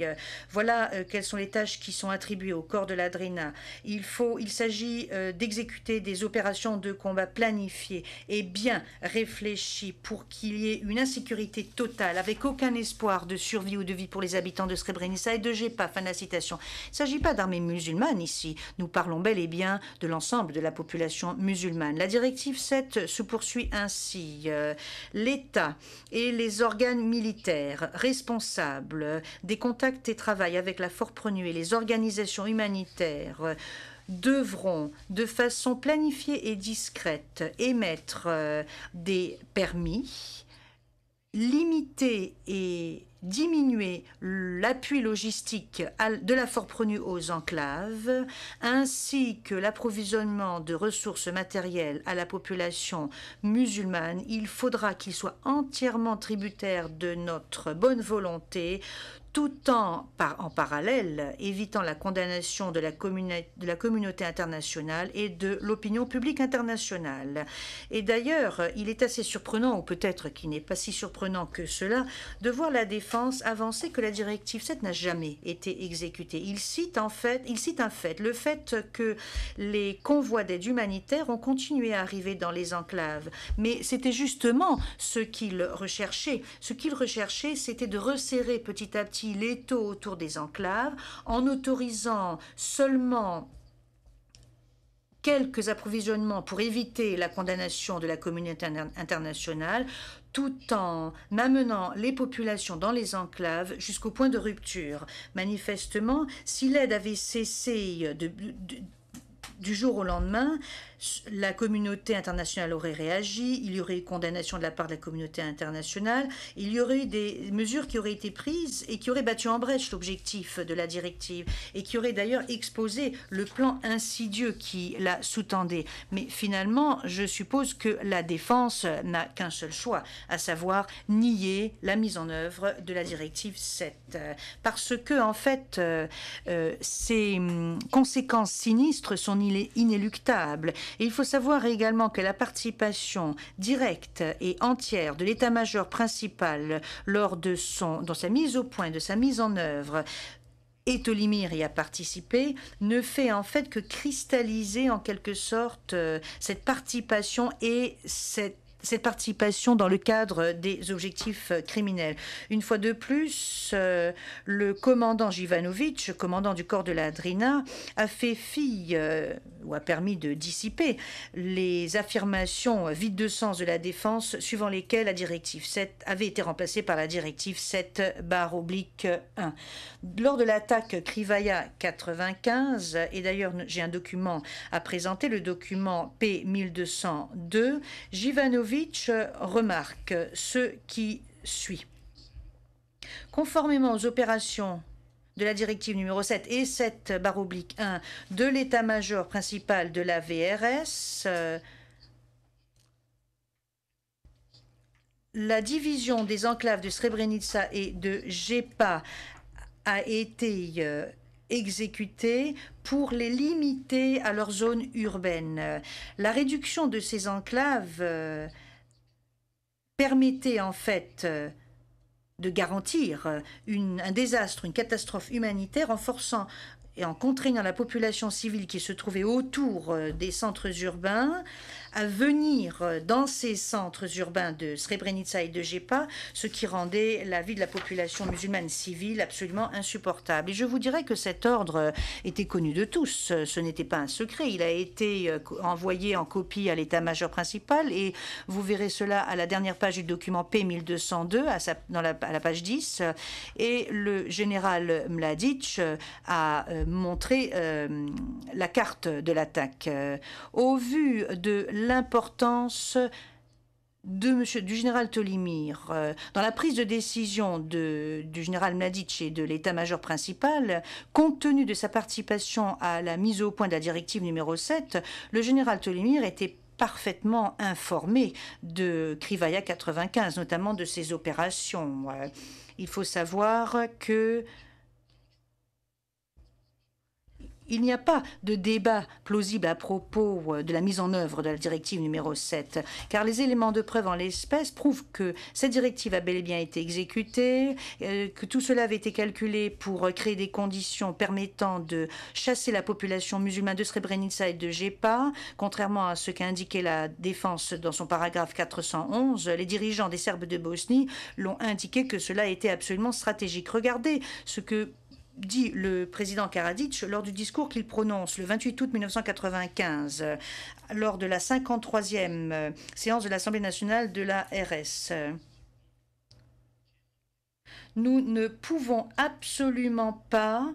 Voilà quelles sont les tâches qui sont attribuées au corps de la Drina. Il s'agit d'exécuter des opérations de combat planifiées et bien réfléchies pour qu'il y ait une insécurité totale, avec aucun espoir de survie ou de vie pour les habitants de Srebrenica et de Gepa. Fin de la citation. Il ne s'agit pas d'armées musulmanes ici. Nous parlons bel et bien de l'ensemble de la population musulmane. La directive 7 se poursuit ainsi. L'État et les organes militaires responsables des contacts et travail avec la Forprenue et les organisations humanitaires devront, de façon planifiée et discrète, émettre des permis, limiter et diminuer l'appui logistique de la Forprenue aux enclaves, ainsi que l'approvisionnement de ressources matérielles à la population musulmane. Il faudra qu'il soit entièrement tributaire de notre bonne volonté, tout en parallèle évitant la condamnation de la communauté internationale et de l'opinion publique internationale. Et d'ailleurs, il est assez surprenant, ou peut-être qu'il n'est pas si surprenant que cela, de voir la défense avancer que la directive 7 n'a jamais été exécutée. Il cite un fait, le fait que les convois d'aide humanitaire ont continué à arriver dans les enclaves. Mais c'était justement ce qu'il recherchait. Ce qu'il recherchait, c'était de resserrer petit à petit l'étau autour des enclaves en autorisant seulement quelques approvisionnements pour éviter la condamnation de la communauté internationale, tout en amenant les populations dans les enclaves jusqu'au point de rupture. Manifestement, si l'aide avait cessé du jour au lendemain, la communauté internationale aurait réagi, il y aurait eu condamnation de la part de la communauté internationale, il y aurait eu des mesures qui auraient été prises et qui auraient battu en brèche l'objectif de la directive et qui auraient d'ailleurs exposé le plan insidieux qui la sous-tendait. Mais finalement, je suppose que la défense n'a qu'un seul choix, à savoir nier la mise en œuvre de la directive 7. Parce que, en fait, ces conséquences sinistres sont inéluctables. Et il faut savoir également que la participation directe et entière de l'état-major principal lors dans sa mise au point, de sa mise en œuvre, et Tolimir y a participé, ne fait en fait que cristalliser en quelque sorte cette participation et cette participation dans le cadre des objectifs criminels. Une fois de plus, le commandant Jivanovic, commandant du corps de la Drina, a fait fi ou a permis de dissiper les affirmations vides de sens de la défense suivant lesquelles la directive 7 avait été remplacée par la directive 7/1. Lors de l'attaque Krivaya 95, et d'ailleurs j'ai un document à présenter, le document P1202, Jivanovic remarque ce qui suit. Conformément aux opérations de la directive numéro 7 et 7/1 de l'état-major principal de la VRS, la division des enclaves de Srebrenica et de Gepa a été exécutée pour les limiter à leur zone urbaine. La réduction de ces enclaves permettait en fait de garantir un désastre, une catastrophe humanitaire en forçant et en contraignant la population civile qui se trouvait autour des centres urbains à venir dans ces centres urbains de Srebrenica et de Jepa, ce qui rendait la vie de la population musulmane civile absolument insupportable. Et je vous dirais que cet ordre était connu de tous, ce n'était pas un secret, il a été envoyé en copie à l'état-major principal et vous verrez cela à la dernière page du document P1202, à la page 10, et le général Mladic a montré la carte de l'attaque. Au vu de l'importance du général Tolimir dans la prise de décision du général Mladic et de l'état-major principal, compte tenu de sa participation à la mise au point de la directive numéro 7, le général Tolimir était parfaitement informé de Krivaya 95, notamment de ses opérations. Il faut savoir que il n'y a pas de débat plausible à propos de la mise en œuvre de la directive numéro 7, car les éléments de preuve en l'espèce prouvent que cette directive a bel et bien été exécutée, que tout cela avait été calculé pour créer des conditions permettant de chasser la population musulmane de Srebrenica et de Jepa. Contrairement à ce qu'a indiqué la défense dans son paragraphe 411, les dirigeants des Serbes de Bosnie l'ont indiqué que cela était absolument stratégique. Regardez ce que dit le président Karadzic lors du discours qu'il prononce le 28 août 1995 lors de la 53e séance de l'Assemblée nationale de la RS. Nous ne pouvons absolument pas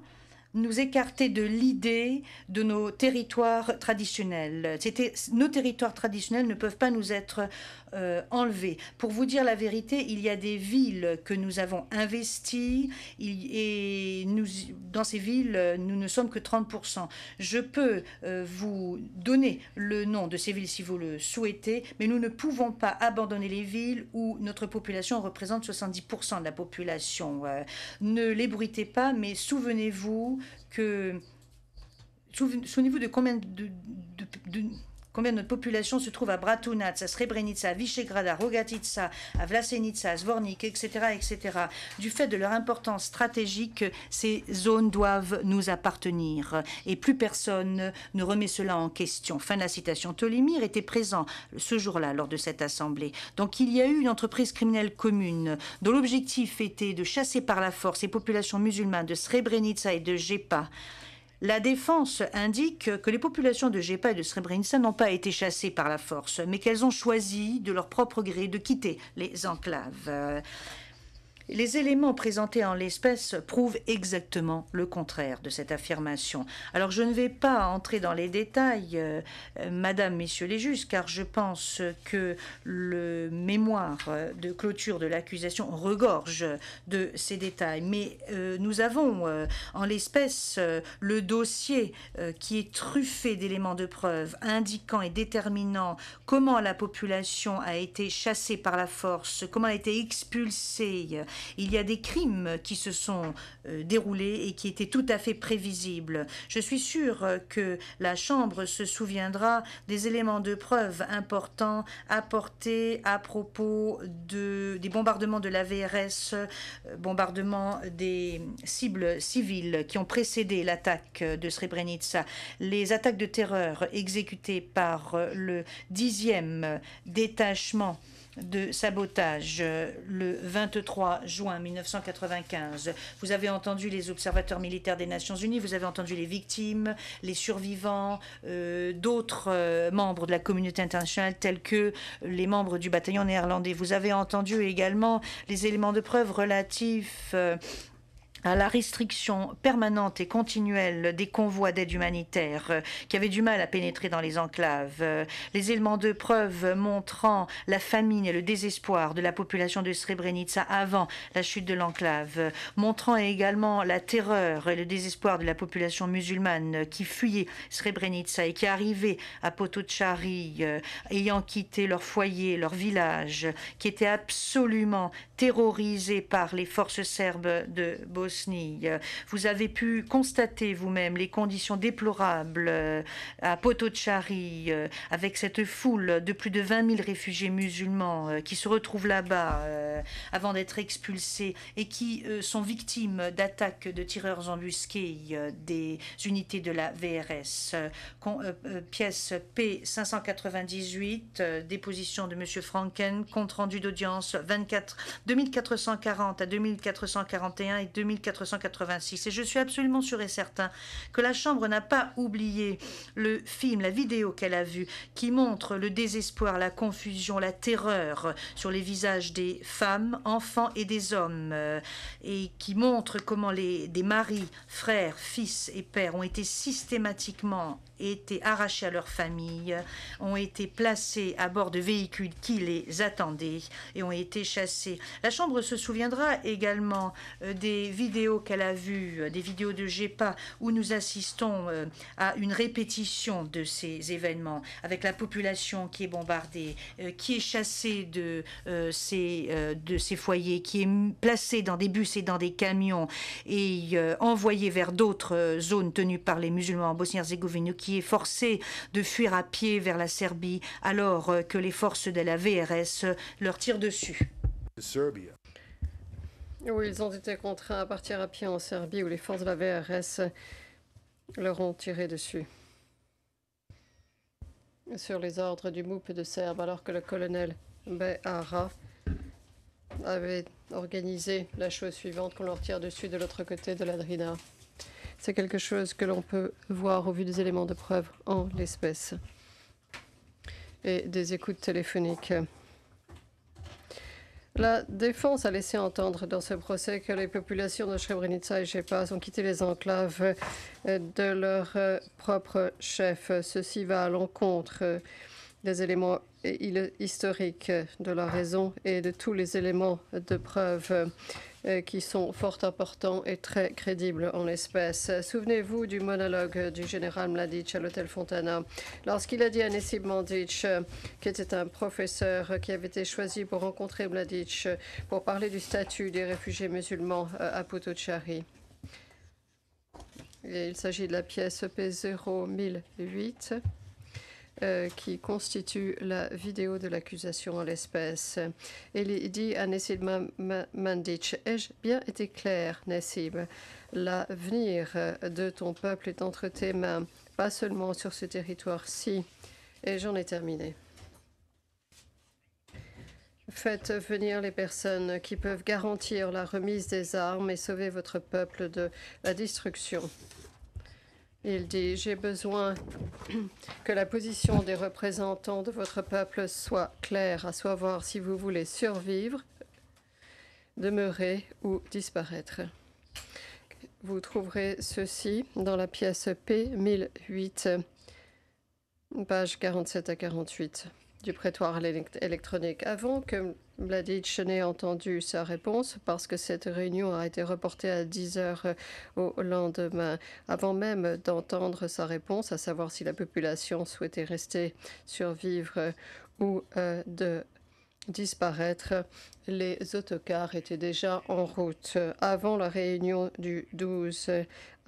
nous écarter de l'idée de nos territoires traditionnels. Nos territoires traditionnels ne peuvent pas nous être enlevés. Pour vous dire la vérité, il y a des villes que nous avons investies et dans ces villes, nous ne sommes que 30%. Je peux vous donner le nom de ces villes si vous le souhaitez, mais nous ne pouvons pas abandonner les villes où notre population représente 70% de la population. Ne l'ébruitez pas, mais souvenez-vous de combien de notre population se trouve à Bratunac, à Srebrenica, à Visegrad, à Rogatica, à Vlasenica, à Zvornik, etc., etc. Du fait de leur importance stratégique, ces zones doivent nous appartenir et plus personne ne remet cela en question. Fin de la citation. Tolimir était présent ce jour-là lors de cette assemblée. Donc il y a eu une entreprise criminelle commune dont l'objectif était de chasser par la force les populations musulmanes de Srebrenica et de Jepa. La défense indique que les populations de Jepa et de Srebrenica n'ont pas été chassées par la force, mais qu'elles ont choisi de leur propre gré de quitter les enclaves. Les éléments présentés en l'espèce prouvent exactement le contraire de cette affirmation. Alors je ne vais pas entrer dans les détails, Madame, Messieurs les juges, car je pense que le mémoire de clôture de l'accusation regorge de ces détails. Mais nous avons en l'espèce le dossier qui est truffé d'éléments de preuve indiquant et déterminant comment la population a été chassée par la force, comment elle a été expulsée. Il y a des crimes qui se sont déroulés et qui étaient tout à fait prévisibles. Je suis sûre que la Chambre se souviendra des éléments de preuve importants apportés à propos des bombardements de la VRS, bombardements des cibles civiles qui ont précédé l'attaque de Srebrenica, les attaques de terreur exécutées par le 10e détachement de sabotage le 23 juin 1995. Vous avez entendu les observateurs militaires des Nations Unies, vous avez entendu les victimes, les survivants, d'autres membres de la communauté internationale tels que les membres du bataillon néerlandais. Vous avez entendu également les éléments de preuve relatifs à la restriction permanente et continuelle des convois d'aide humanitaire qui avaient du mal à pénétrer dans les enclaves, les éléments de preuve montrant la famine et le désespoir de la population de Srebrenica avant la chute de l'enclave, montrant également la terreur et le désespoir de la population musulmane qui fuyait Srebrenica et qui arrivait à Potocari, ayant quitté leur foyer, leur village, qui était absolument terrorisé par les forces serbes de Bosnie. Bosnie. Vous avez pu constater vous-même les conditions déplorables à Potocari, avec cette foule de plus de 20 000 réfugiés musulmans qui se retrouvent là-bas avant d'être expulsés et qui sont victimes d'attaques de tireurs embusqués des unités de la VRS. Pièce P598, déposition de M. Franken, compte rendu d'audience 2440 à 2441 et 2486. Et je suis absolument sûr et certain que la Chambre n'a pas oublié le film, la vidéo qu'elle a vue, qui montre le désespoir, la confusion, la terreur sur les visages des femmes, enfants et des hommes, et qui montre comment des maris, frères, fils et pères ont été systématiquement arrachés à leur famille, ont été placés à bord de véhicules qui les attendaient et ont été chassés. La Chambre se souviendra également des vidéos qu'elle a vues, des vidéos de GEPA, où nous assistons à une répétition de ces événements, avec la population qui est bombardée, qui est chassée de ces foyers, qui est placée dans des bus et dans des camions et envoyée vers d'autres zones tenues par les musulmans en Bosnie-Herzégovine, qui est forcée de fuir à pied vers la Serbie alors que les forces de la VRS leur tirent dessus. Où ils ont été contraints à partir à pied en Serbie, où les forces de la VRS leur ont tiré dessus sur les ordres du MUP de Serbes, alors que le colonel Behara avait organisé la chose suivante, qu'on leur tire dessus de l'autre côté de la Drina. C'est quelque chose que l'on peut voir au vu des éléments de preuve en l'espèce et des écoutes téléphoniques. La défense a laissé entendre dans ce procès que les populations de Srebrenica et Jepas ont quitté les enclaves de leur propre chef. Ceci va à l'encontre des éléments historiques de la raison et de tous les éléments de preuve qui sont fort importants et très crédibles en l'espèce. Souvenez-vous du monologue du général Mladic à l'hôtel Fontana, lorsqu'il a dit à Nesib Mandic, qui était un professeur qui avait été choisi pour rencontrer Mladic, pour parler du statut des réfugiés musulmans à Potocari. Et il s'agit de la pièce P01008. Qui constitue la vidéo de l'accusation en l'espèce. Il dit à Nesib Mandic, ai-je bien été clair, Nesib? L'avenir de ton peuple est entre tes mains, pas seulement sur ce territoire-ci. Et j'en ai terminé. Faites venir les personnes qui peuvent garantir la remise des armes et sauver votre peuple de la destruction. Il dit, j'ai besoin que la position des représentants de votre peuple soit claire, à savoir si vous voulez survivre, demeurer ou disparaître. Vous trouverez ceci dans la pièce P1008, page 47 à 48 du prétoire électronique. Avant que Mladic n'ait entendu sa réponse, parce que cette réunion a été reportée à 10 heures au lendemain, avant même d'entendre sa réponse, à savoir si la population souhaitait rester, survivre ou de disparaître, les autocars étaient déjà en route. Avant la réunion du 12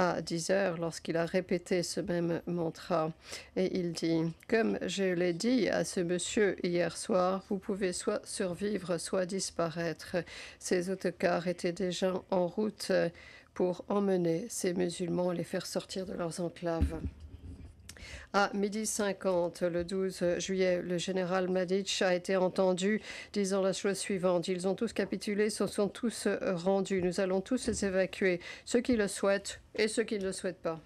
à 10 heures, lorsqu'il a répété ce même mantra, et il dit, comme je l'ai dit à ce monsieur hier soir, vous pouvez soit survivre, soit disparaître. Ces autocars étaient déjà en route pour emmener ces musulmans et les faire sortir de leurs enclaves. À 12h50, le 12 juillet, le général Mladic a été entendu disant la chose suivante. Ils ont tous capitulé, se sont tous rendus. Nous allons tous les évacuer, ceux qui le souhaitent et ceux qui ne le souhaitent pas.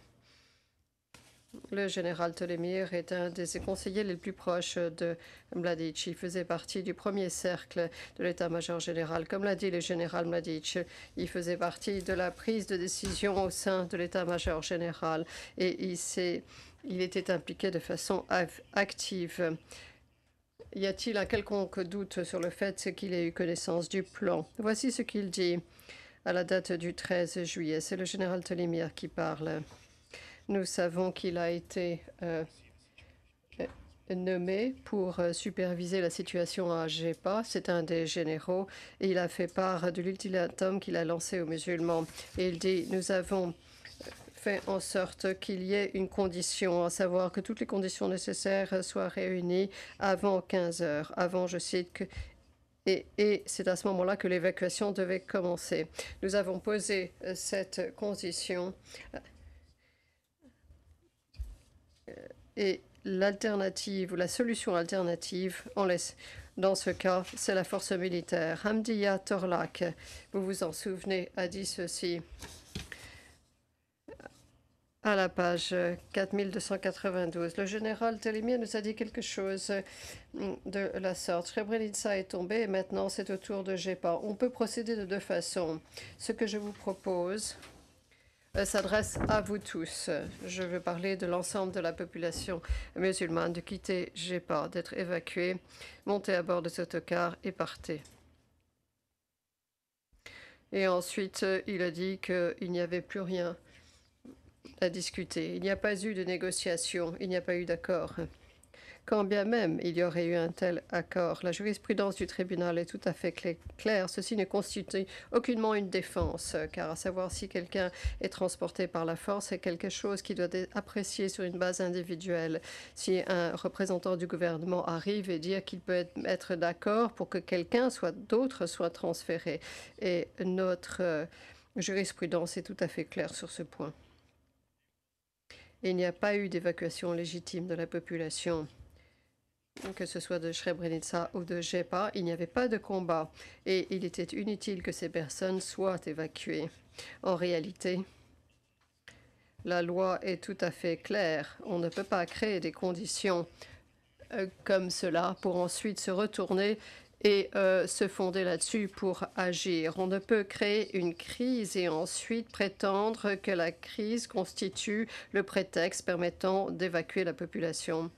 Le général Tolemir est un des conseillers les plus proches de Mladic. Il faisait partie du premier cercle de l'état-major général. Comme l'a dit le général Mladic, il faisait partie de la prise de décision au sein de l'état-major général et il était impliqué de façon active. Y a-t-il un quelconque doute sur le fait qu'il ait eu connaissance du plan? Voici ce qu'il dit à la date du 13 juillet. C'est le général Tolemir qui parle. Nous savons qu'il a été nommé pour superviser la situation à Jepa. C'est un des généraux et il a fait part de l'ultimatum qu'il a lancé aux musulmans. Et il dit, nous avons fait en sorte qu'il y ait une condition, à savoir que toutes les conditions nécessaires soient réunies avant 15 heures. Avant, je cite, que et c'est à ce moment-là que l'évacuation devait commencer. Nous avons posé cette condition et l'alternative ou la solution alternative, dans ce cas, c'est la force militaire. Hamdiya Torlak, vous vous en souvenez, a dit ceci à la page 4292. Le général Telemir nous a dit quelque chose de la sorte. Srebrenica est tombé et maintenant c'est au tour de Jepa. On peut procéder de deux façons. Ce que je vous propose s'adresse à vous tous. Je veux parler de l'ensemble de la population musulmane, de quitter Jepa, d'être évacué, monter à bord de cet autocar et partir. Et ensuite, il a dit qu'il n'y avait plus rien à discuter. Il n'y a pas eu de négociation, il n'y a pas eu d'accord. Quand bien même il y aurait eu un tel accord, la jurisprudence du tribunal est tout à fait claire. Ceci ne constitue aucunement une défense, car à savoir si quelqu'un est transporté par la force, c'est quelque chose qui doit être apprécié sur une base individuelle. Si un représentant du gouvernement arrive et dit qu'il peut être d'accord pour que d'autres soient transférés, et notre jurisprudence est tout à fait claire sur ce point. Il n'y a pas eu d'évacuation légitime de la population, que ce soit de Srebrenica ou de Jepa. Il n'y avait pas de combat et il était inutile que ces personnes soient évacuées. En réalité, la loi est tout à fait claire. On ne peut pas créer des conditions comme cela pour ensuite se retourner et se fonder là-dessus pour agir. On ne peut créer une crise et ensuite prétendre que la crise constitue le prétexte permettant d'évacuer la population.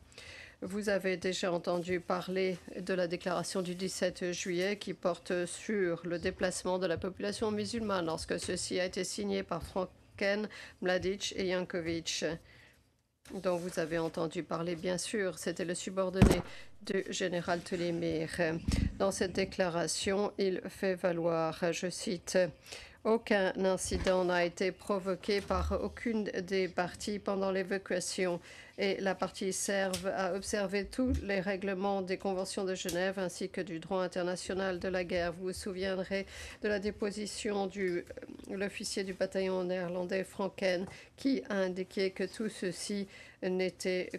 Vous avez déjà entendu parler de la déclaration du 17 juillet qui porte sur le déplacement de la population musulmane lorsque ceci a été signé par Franken, Mladic et Jankovic, dont vous avez entendu parler, bien sûr. C'était le subordonné du général Telemir. Dans cette déclaration, il fait valoir, je cite, « Aucun incident n'a été provoqué par aucune des parties pendant l'évacuation et la partie serbe a observé tous les règlements des conventions de Genève ainsi que du droit international de la guerre. » Vous vous souviendrez de la déposition de l'officier du bataillon néerlandais Franken qui a indiqué que tout ceci n'était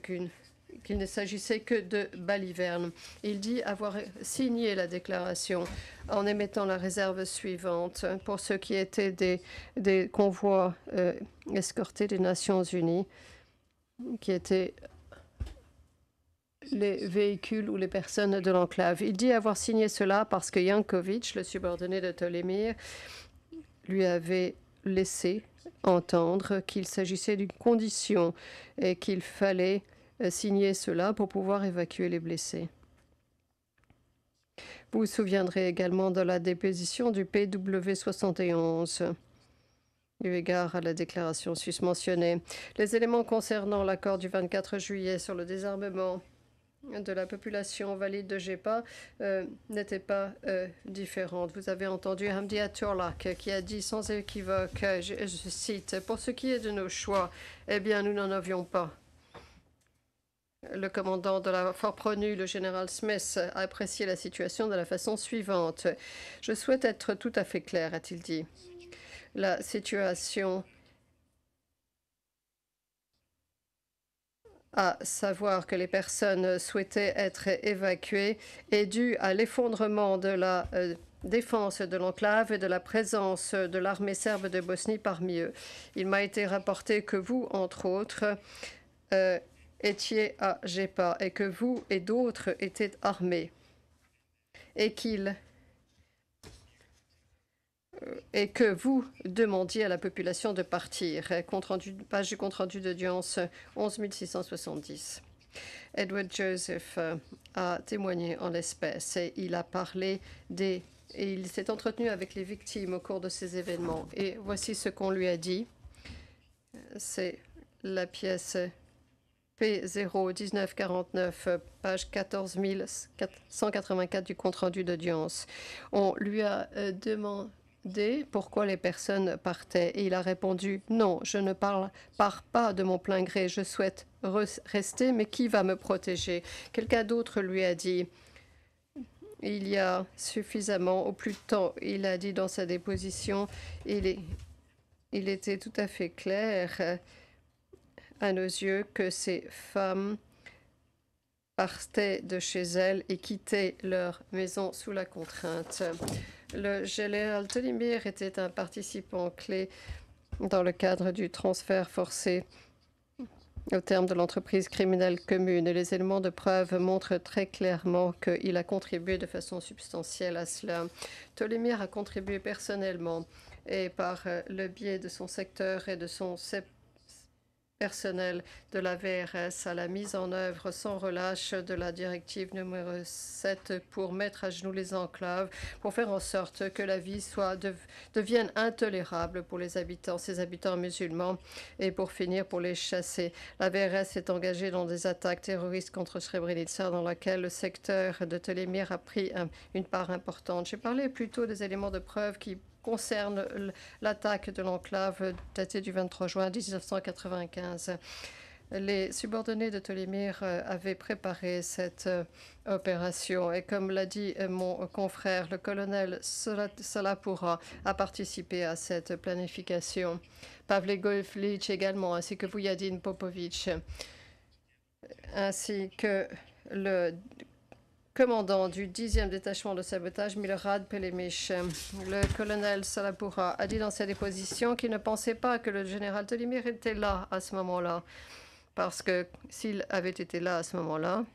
qu'il ne s'agissait que de balivernes. Il dit avoir signé la déclaration en émettant la réserve suivante pour ce qui était des convois escortés des Nations Unies, qui étaient les véhicules ou les personnes de l'enclave. Il dit avoir signé cela parce que Jankovic, le subordonné de Telemir, lui avait laissé entendre qu'il s'agissait d'une condition et qu'il fallait signer cela pour pouvoir évacuer les blessés. Vous vous souviendrez également de la déposition du PW71, eu égard à la déclaration susmentionnée. Les éléments concernant l'accord du 24 juillet sur le désarmement de la population valide de Jepa n'étaient pas différentes. Vous avez entendu Hamdiya Torlak qui a dit sans équivoque, je cite, « Pour ce qui est de nos choix, eh bien, nous n'en avions pas. » Le commandant de la Fort Pronu, le général Smith, a apprécié la situation de la façon suivante. « Je souhaite être tout à fait clair, a-t-il dit. La situation, à savoir que les personnes souhaitaient être évacuées, est due à l'effondrement de la défense de l'enclave et de la présence de l'armée serbe de Bosnie parmi eux. Il m'a été rapporté que vous, entre autres, étiez à Jepa et que vous et d'autres étaient armés et que vous demandiez à la population de partir. Page du compte-rendu d'audience 11 670. Edward Joseph a témoigné en l'espèce et il a parlé et il s'est entretenu avec les victimes au cours de ces événements. Et voici ce qu'on lui a dit. C'est la pièce P01949, page 14184 du compte-rendu d'audience. On lui a demandé pourquoi les personnes partaient et il a répondu « Non, je ne pars pas de mon plein gré, je souhaite rester, mais qui va me protéger ?» Quelqu'un d'autre lui a dit « Il y a suffisamment, au plus de temps. » Il a dit dans sa déposition, il était tout à fait clair à nos yeux que ces femmes partaient de chez elles et quittaient leur maison sous la contrainte. Le général Tolimir était un participant clé dans le cadre du transfert forcé au terme de l'entreprise criminelle commune. Et les éléments de preuve montrent très clairement qu'il a contribué de façon substantielle à cela. Tolimir a contribué personnellement et par le biais de son secteur et de son personnel de la VRS à la mise en œuvre sans relâche de la directive numéro 7 pour mettre à genoux les enclaves, pour faire en sorte que la vie devienne intolérable pour ces habitants musulmans, et pour finir, pour les chasser. La VRS est engagée dans des attaques terroristes contre Srebrenica, dans laquelle le secteur de Tolimir a pris une part importante. J'ai parlé plutôt des éléments de preuve qui concerne l'attaque de l'enclave datée du 23 juin 1995. Les subordonnés de Tolimir avaient préparé cette opération et comme l'a dit mon confrère, le colonel Salapura a participé à cette planification. Pavle Golflich également, ainsi que Vujadin Popovic, ainsi que le commandant du 10e détachement de sabotage, Milorad Pelemich. Le colonel Salapura a dit dans sa déposition qu'il ne pensait pas que le général Tolimir était là à ce moment-là. Parce que s'il avait été là à ce moment-là,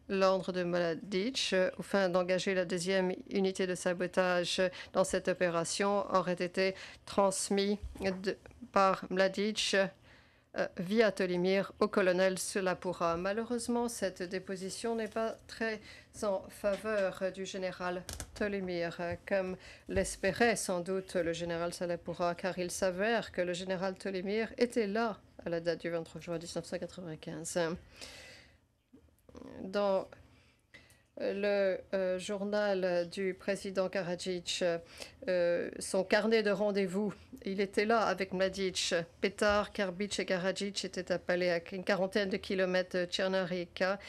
l'ordre de Mladic, afin d'engager la 2e unité de sabotage dans cette opération, aurait été transmis par Mladic via Tolimir au colonel Salapura. Malheureusement, cette déposition n'est pas très en faveur du général Tolimir, comme l'espérait sans doute le général Salapura, car il s'avère que le général Tolimir était là à la date du 23 juin 1995. Dans le journal du président Karadzic, son carnet de rendez-vous, il était là avec Mladic. Petar, Karbic et Karadzic étaient appelés à une quarantaine de kilomètres de Tchernarika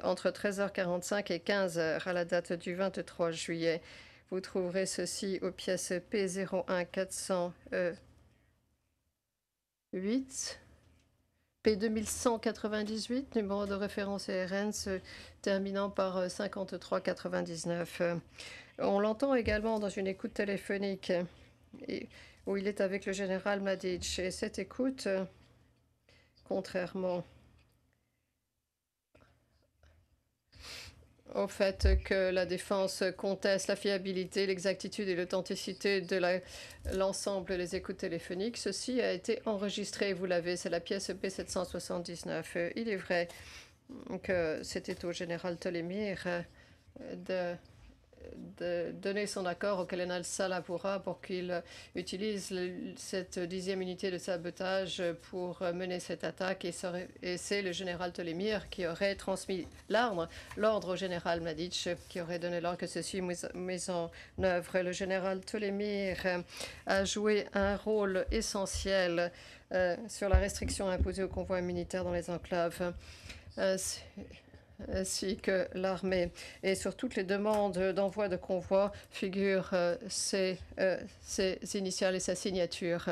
entre 13h45 et 15h à la date du 23 juillet. Vous trouverez ceci aux pièces P01408. P2198, numéro de référence ERN se terminant par 5399. On l'entend également dans une écoute téléphonique où il est avec le général Mladic. Et cette écoute, contrairement au fait que la défense conteste la fiabilité, l'exactitude et l'authenticité de l'ensemble des écoutes téléphoniques, ceci a été enregistré, vous l'avez, c'est la pièce P779. Il est vrai que c'était au général Tolimir de donner son accord au colonel Salapura pour qu'il utilise cette 10e unité de sabotage pour mener cette attaque. Et c'est le général Tolimir qui aurait transmis l'ordre au général Mladic, qui aurait donné l'ordre que ceci mis en œuvre. Le général Tolimir a joué un rôle essentiel sur la restriction imposée aux convois militaires dans les enclaves, ainsi que l'armée. Et sur toutes les demandes d'envoi de convois figurent ses initiales et sa signature.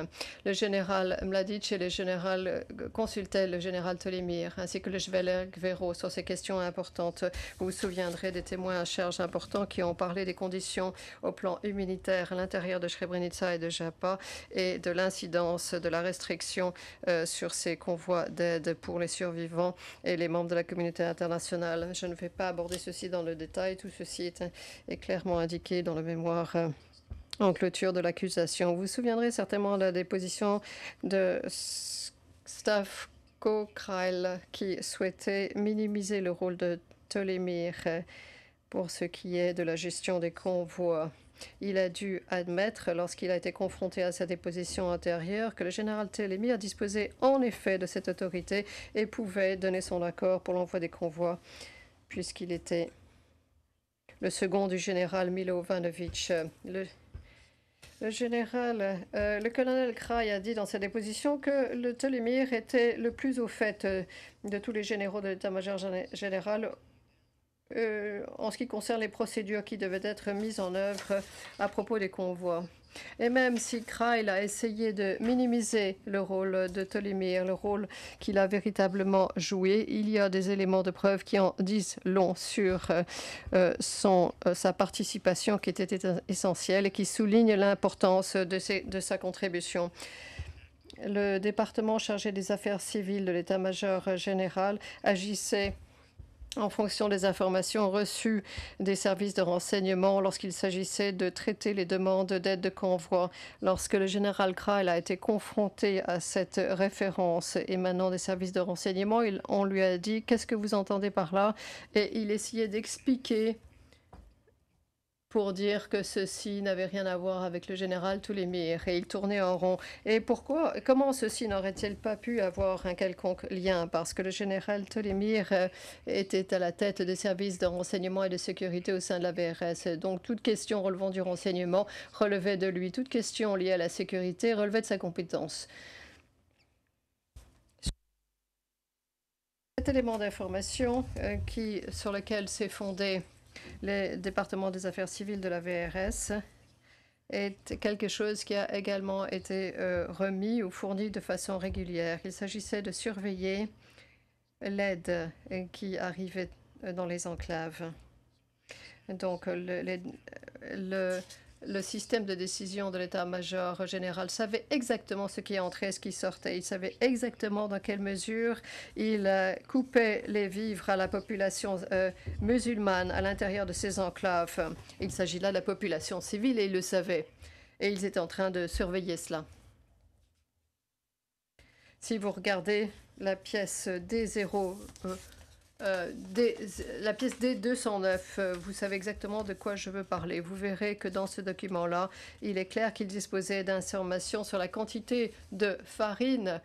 Le général Mladic et le général consultaient le général Tolimir, ainsi que le Jveler Gvero sur ces questions importantes. Vous vous souviendrez des témoins à charge importants qui ont parlé des conditions au plan humanitaire à l'intérieur de Srebrenica et de Japa et de l'incidence de la restriction sur ces convois d'aide pour les survivants et les membres de la communauté internationale. Je ne vais pas aborder ceci dans le détail. Tout ceci est clairement indiqué dans le mémoire en clôture de l'accusation. Vous vous souviendrez certainement de la déposition de Stavko Krail qui souhaitait minimiser le rôle de Tolimir pour ce qui est de la gestion des convois. Il a dû admettre, lorsqu'il a été confronté à sa déposition antérieure, que le général Télémire disposait en effet de cette autorité et pouvait donner son accord pour l'envoi des convois, puisqu'il était le second du général Milovanovic. Le colonel Kraï a dit dans sa déposition que le Télémire était le plus au fait de tous les généraux de l'état-major général en ce qui concerne les procédures qui devaient être mises en œuvre à propos des convois. Et même si Kraïl a essayé de minimiser le rôle de Télémire, le rôle qu'il a véritablement joué, il y a des éléments de preuve qui en disent long sur sa participation qui était essentielle et qui soulignent l'importance de sa contribution. Le département chargé des affaires civiles de l'état-major général agissait en fonction des informations reçues des services de renseignement lorsqu'il s'agissait de traiter les demandes d'aide de convoi. Lorsque le général Kraïl a été confronté à cette référence émanant des services de renseignement, on lui a dit « Qu'est-ce que vous entendez par là ?» Et il essayait d'expliquer pour dire que ceci n'avait rien à voir avec le général Télémire, et il tournait en rond. Et pourquoi, comment ceci n'aurait-il pas pu avoir un quelconque lien? Parce que le général Télémire était à la tête des services de renseignement et de sécurité au sein de la VRS. Donc toute question relevant du renseignement relevait de lui. Toute question liée à la sécurité relevait de sa compétence. Cet élément d'information sur lequel s'est fondé le département des affaires civiles de la VRS est quelque chose qui a également été remis ou fourni de façon régulière. Il s'agissait de surveiller l'aide qui arrivait dans les enclaves. Donc, le système de décision de l'état-major général savait exactement ce qui entrait et ce qui sortait. Il savait exactement dans quelle mesure il coupait les vivres à la population musulmane à l'intérieur de ces enclaves. Il s'agit là de la population civile et ils le savaient. Et ils étaient en train de surveiller cela. Si vous regardez la pièce D0... la pièce D209, vous savez exactement de quoi je veux parler. Vous verrez que dans ce document-là, il est clair qu'il disposait d'informations sur la quantité de farine,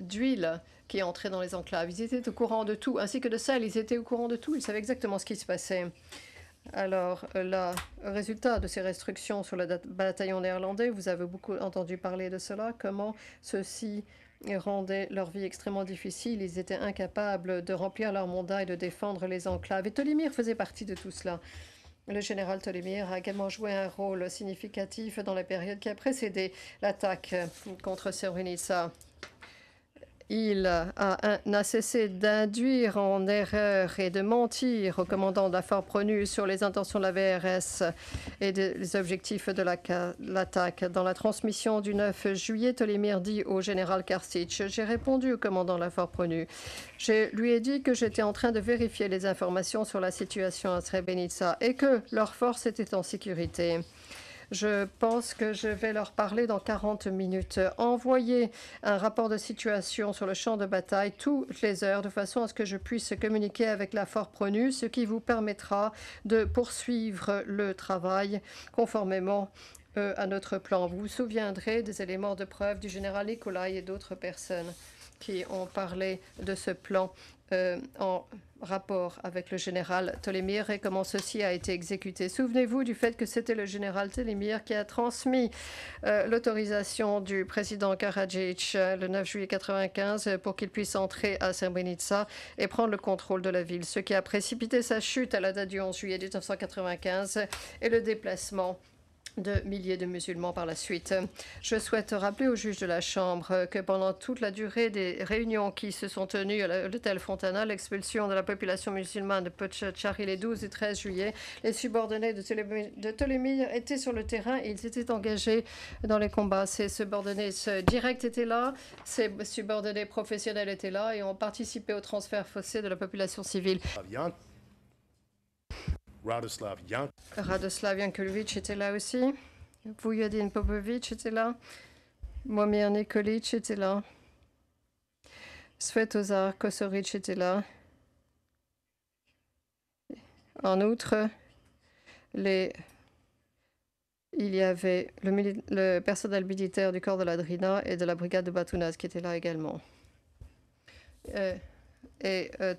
d'huile qui entrait dans les enclaves. Ils étaient au courant de tout, ainsi que de sel. Ils étaient au courant de tout. Ils savaient exactement ce qui se passait. Alors, le résultat de ces restrictions sur le bataillon néerlandais, vous avez beaucoup entendu parler de cela, comment ceci rendaient leur vie extrêmement difficile. Ils étaient incapables de remplir leur mandat et de défendre les enclaves. Et Télémire faisait partie de tout cela. Le général Télémire a également joué un rôle significatif dans la période qui a précédé l'attaque contre Srebrenica. Il n'a cessé d'induire en erreur et de mentir au commandant de la Fort-Pronu sur les intentions de la VRS et les objectifs de l'attaque. Dans la transmission du 9 juillet, Télémire dit au général Karsic: « J'ai répondu au commandant de la Fort-Pronu. Je lui ai dit que j'étais en train de vérifier les informations sur la situation à Srebrenica et que leurs forces étaient en sécurité. Je pense que je vais leur parler dans 40 minutes. Envoyer un rapport de situation sur le champ de bataille toutes les heures de façon à ce que je puisse communiquer avec la Fort-Pronu, ce qui vous permettra de poursuivre le travail conformément à notre plan. Vous vous souviendrez des éléments de preuve du général Nicolai et d'autres personnes qui ont parlé de ce plan en rapport avec le général Télémire et comment ceci a été exécuté. Souvenez-vous du fait que c'était le général Télémire qui a transmis l'autorisation du président Karadzic le 9 juillet 1995 pour qu'il puisse entrer à Srebrenica et prendre le contrôle de la ville, ce qui a précipité sa chute à la date du 11 juillet 1995 et le déplacement de milliers de musulmans par la suite. Je souhaite rappeler au juge de la Chambre que pendant toute la durée des réunions qui se sont tenues à l'hôtel Fontana, l'expulsion de la population musulmane de Podchachari les 12 et 13 juillet, les subordonnés de Télémire étaient sur le terrain et ils étaient engagés dans les combats. Ces subordonnés directs étaient là, ces subordonnés professionnels étaient là et ont participé au transfert forcé de la population civile. Radoslav Jankovic était là aussi. Vujadin Popovic était là. Momir Nikolic était là. Svetozar Kosoric était là. En outre, il y avait le personnel militaire du corps de la Drina et de la brigade de Batounas qui étaient là également.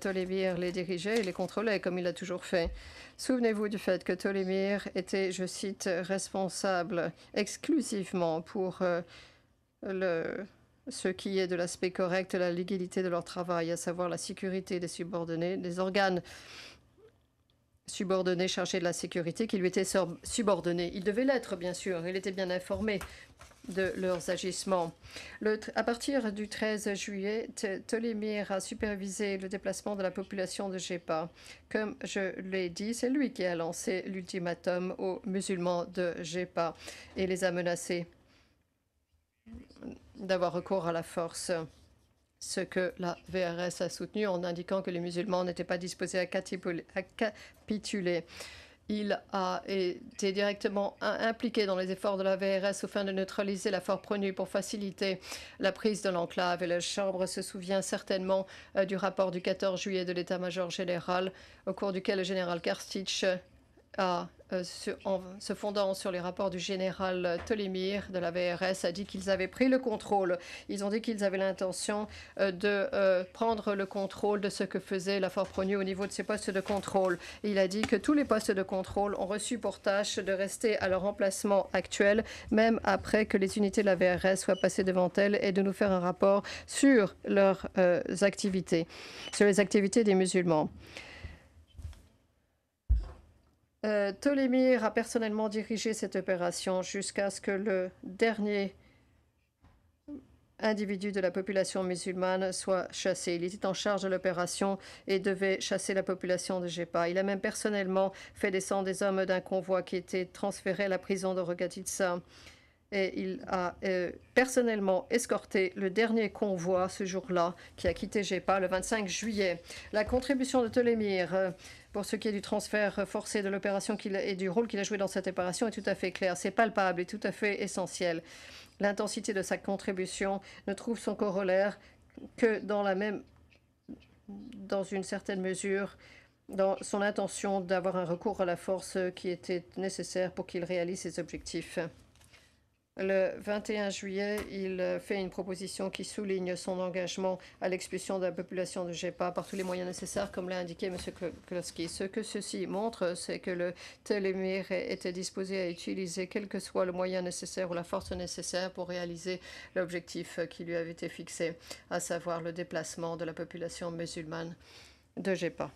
Tolémir les dirigeait et les contrôlait comme il l'a toujours fait. Souvenez-vous du fait que Tolémir était, je cite, responsable exclusivement pour ce qui est de l'aspect correct de la légalité de leur travail, à savoir la sécurité des subordonnés, des organes subordonnés chargés de la sécurité qui lui étaient subordonnés. Il devait l'être, bien sûr, il était bien informé de leurs agissements. À partir du 13 juillet, Tolémir a supervisé le déplacement de la population de Gépa. Comme je l'ai dit, c'est lui qui a lancé l'ultimatum aux musulmans de Gépa et les a menacés d'avoir recours à la force, ce que la VRS a soutenu en indiquant que les musulmans n'étaient pas disposés à capituler. Il a été directement impliqué dans les efforts de la VRS afin de neutraliser la force promue pour faciliter la prise de l'enclave. Et la Chambre se souvient certainement du rapport du 14 juillet de l'état-major général, au cours duquel le général Karstich en se fondant sur les rapports du général Tolémir de la VRS, a dit qu'ils avaient pris le contrôle. Ils ont dit qu'ils avaient l'intention de prendre le contrôle de ce que faisait la force promue au niveau de ces postes de contrôle. Et il a dit que tous les postes de contrôle ont reçu pour tâche de rester à leur emplacement actuel, même après que les unités de la VRS soient passées devant elles, et de nous faire un rapport sur leurs activités, sur les activités des musulmans. Tolémir a personnellement dirigé cette opération jusqu'à ce que le dernier individu de la population musulmane soit chassé. Il était en charge de l'opération et devait chasser la population de Gépa. Il a même personnellement fait descendre des hommes d'un convoi qui était transféré à la prison de Rogatitsa. Et il a personnellement escorté le dernier convoi ce jour-là qui a quitté Gépa le 25 juillet. La contribution de Tolémir pour ce qui est du transfert forcé de l'opération et du rôle qu'il a joué dans cette opération est tout à fait clair. C'est palpable et tout à fait essentiel. L'intensité de sa contribution ne trouve son corollaire que dans une certaine mesure, dans son intention d'avoir un recours à la force qui était nécessaire pour qu'il réalise ses objectifs. Le 21 juillet, il fait une proposition qui souligne son engagement à l'expulsion de la population de Gépa par tous les moyens nécessaires, comme l'a indiqué M. Klosky. Ce que ceci montre, c'est que le Tolémir était disposé à utiliser quel que soit le moyen nécessaire ou la force nécessaire pour réaliser l'objectif qui lui avait été fixé, à savoir le déplacement de la population musulmane de Gépa.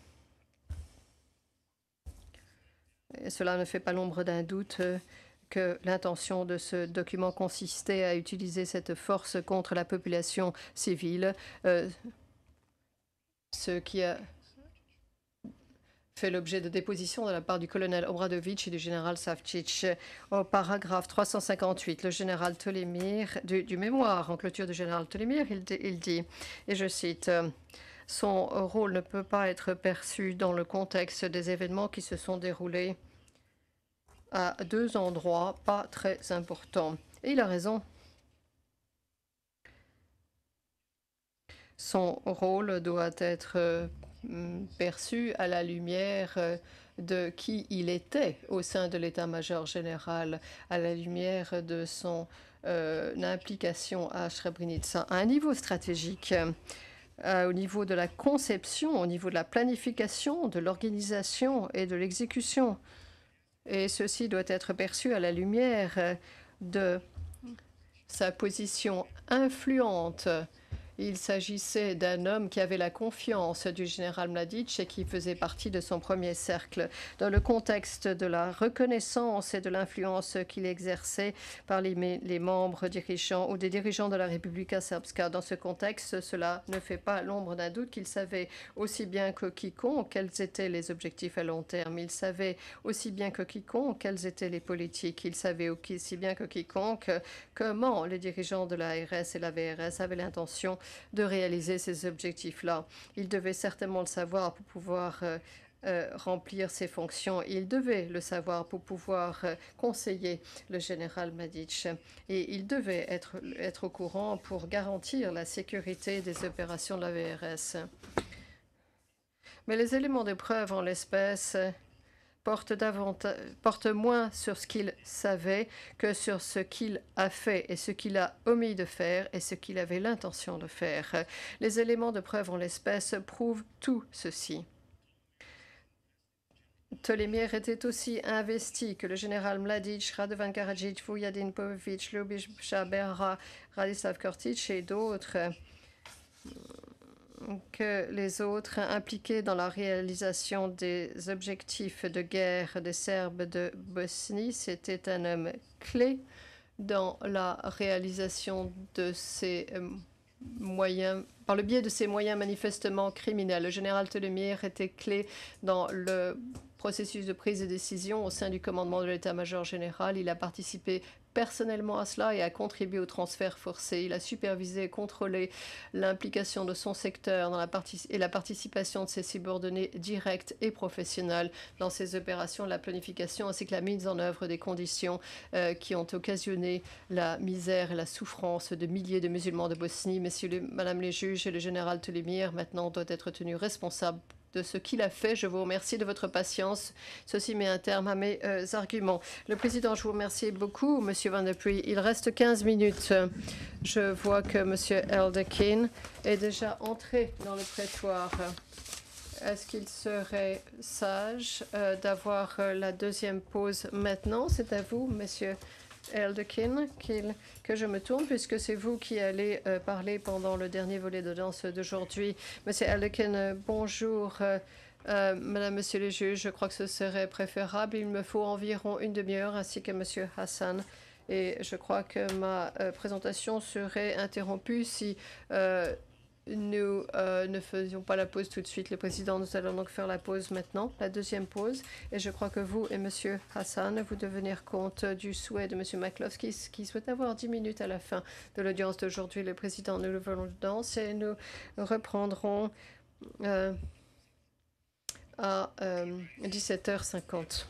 Et cela ne fait pas l'ombre d'un doute que l'intention de ce document consistait à utiliser cette force contre la population civile, ce qui a fait l'objet de dépositions de la part du colonel Obradovic et du général Savcic. Au paragraphe 358, le général Tolémir, du mémoire en clôture du général Tolémir, il dit, et je cite, « Son rôle ne peut pas être perçu dans le contexte des événements qui se sont déroulés à deux endroits pas très importants. » Et il a raison. Son rôle doit être perçu à la lumière de qui il était au sein de l'état-major général, à la lumière de son implication à Srebrenica, à un niveau stratégique, au niveau de la conception, au niveau de la planification, de l'organisation et de l'exécution. Et ceci doit être perçu à la lumière de sa position influente. Il s'agissait d'un homme qui avait la confiance du général Mladic et qui faisait partie de son premier cercle. Dans le contexte de la reconnaissance et de l'influence qu'il exerçait par les membres dirigeants ou des dirigeants de la Republika Srpska, dans ce contexte, cela ne fait pas l'ombre d'un doute qu'il savait aussi bien que quiconque quels étaient les objectifs à long terme. Il savait aussi bien que quiconque quelles étaient les politiques. Il savait aussi bien que quiconque comment les dirigeants de la RS et la VRS avaient l'intention de réaliser ces objectifs-là. Il devait certainement le savoir pour pouvoir remplir ses fonctions. Il devait le savoir pour pouvoir conseiller le général Mladic. Et il devait être au courant pour garantir la sécurité des opérations de la VRS. Mais les éléments de preuve en l'espèce porte moins sur ce qu'il savait que sur ce qu'il a fait et ce qu'il a omis de faire et ce qu'il avait l'intention de faire. Les éléments de preuve en l'espèce prouvent tout ceci. Ptolémyre était aussi investi que le général Mladic, Radovan Karadzic, Vujadin Popovic, Ljubisha Berra, Radislav Kortic et d'autres, que les autres impliqués dans la réalisation des objectifs de guerre des Serbes de Bosnie. C'était un homme clé dans la réalisation de ces moyens, par le biais de ces moyens manifestement criminels. Le général Ptolémyre était clé dans le processus de prise de décision au sein du commandement de l'état-major général. Il a participé personnellement à cela et a contribué au transfert forcé. Il a supervisé et contrôlé l'implication de son secteur dans la participation de ses subordonnés directs et professionnels dans ces opérations, la planification ainsi que la mise en œuvre des conditions qui ont occasionné la misère et la souffrance de milliers de musulmans de Bosnie. Madame les juges et le général Ptolémyre maintenant doit être tenu responsable de ce qu'il a fait. Je vous remercie de votre patience. Ceci met un terme à mes arguments. Le président, je vous remercie beaucoup, Monsieur Van der Puy. Il reste 15 minutes. Je vois que Monsieur Elderkin est déjà entré dans le prétoire. Est-ce qu'il serait sage d'avoir la deuxième pause maintenant? C'est à vous, Monsieur Elderkin, que je me tourne, puisque c'est vous qui allez parler pendant le dernier volet de danse d'aujourd'hui. Monsieur Elderkin, bonjour. Madame, Monsieur le juge, je crois que ce serait préférable. Il me faut environ une demi-heure, ainsi que Monsieur Hassan. Et je crois que ma présentation serait interrompue si nous ne faisions pas la pause tout de suite. Le président, nous allons donc faire la pause maintenant, la deuxième pause. Et je crois que vous et Monsieur Hassan, vous devez tenir compte du souhait de Monsieur McCloskey, qui souhaite avoir 10 minutes à la fin de l'audience d'aujourd'hui. Le président, nous le voulons de danse et nous reprendrons à 17h50.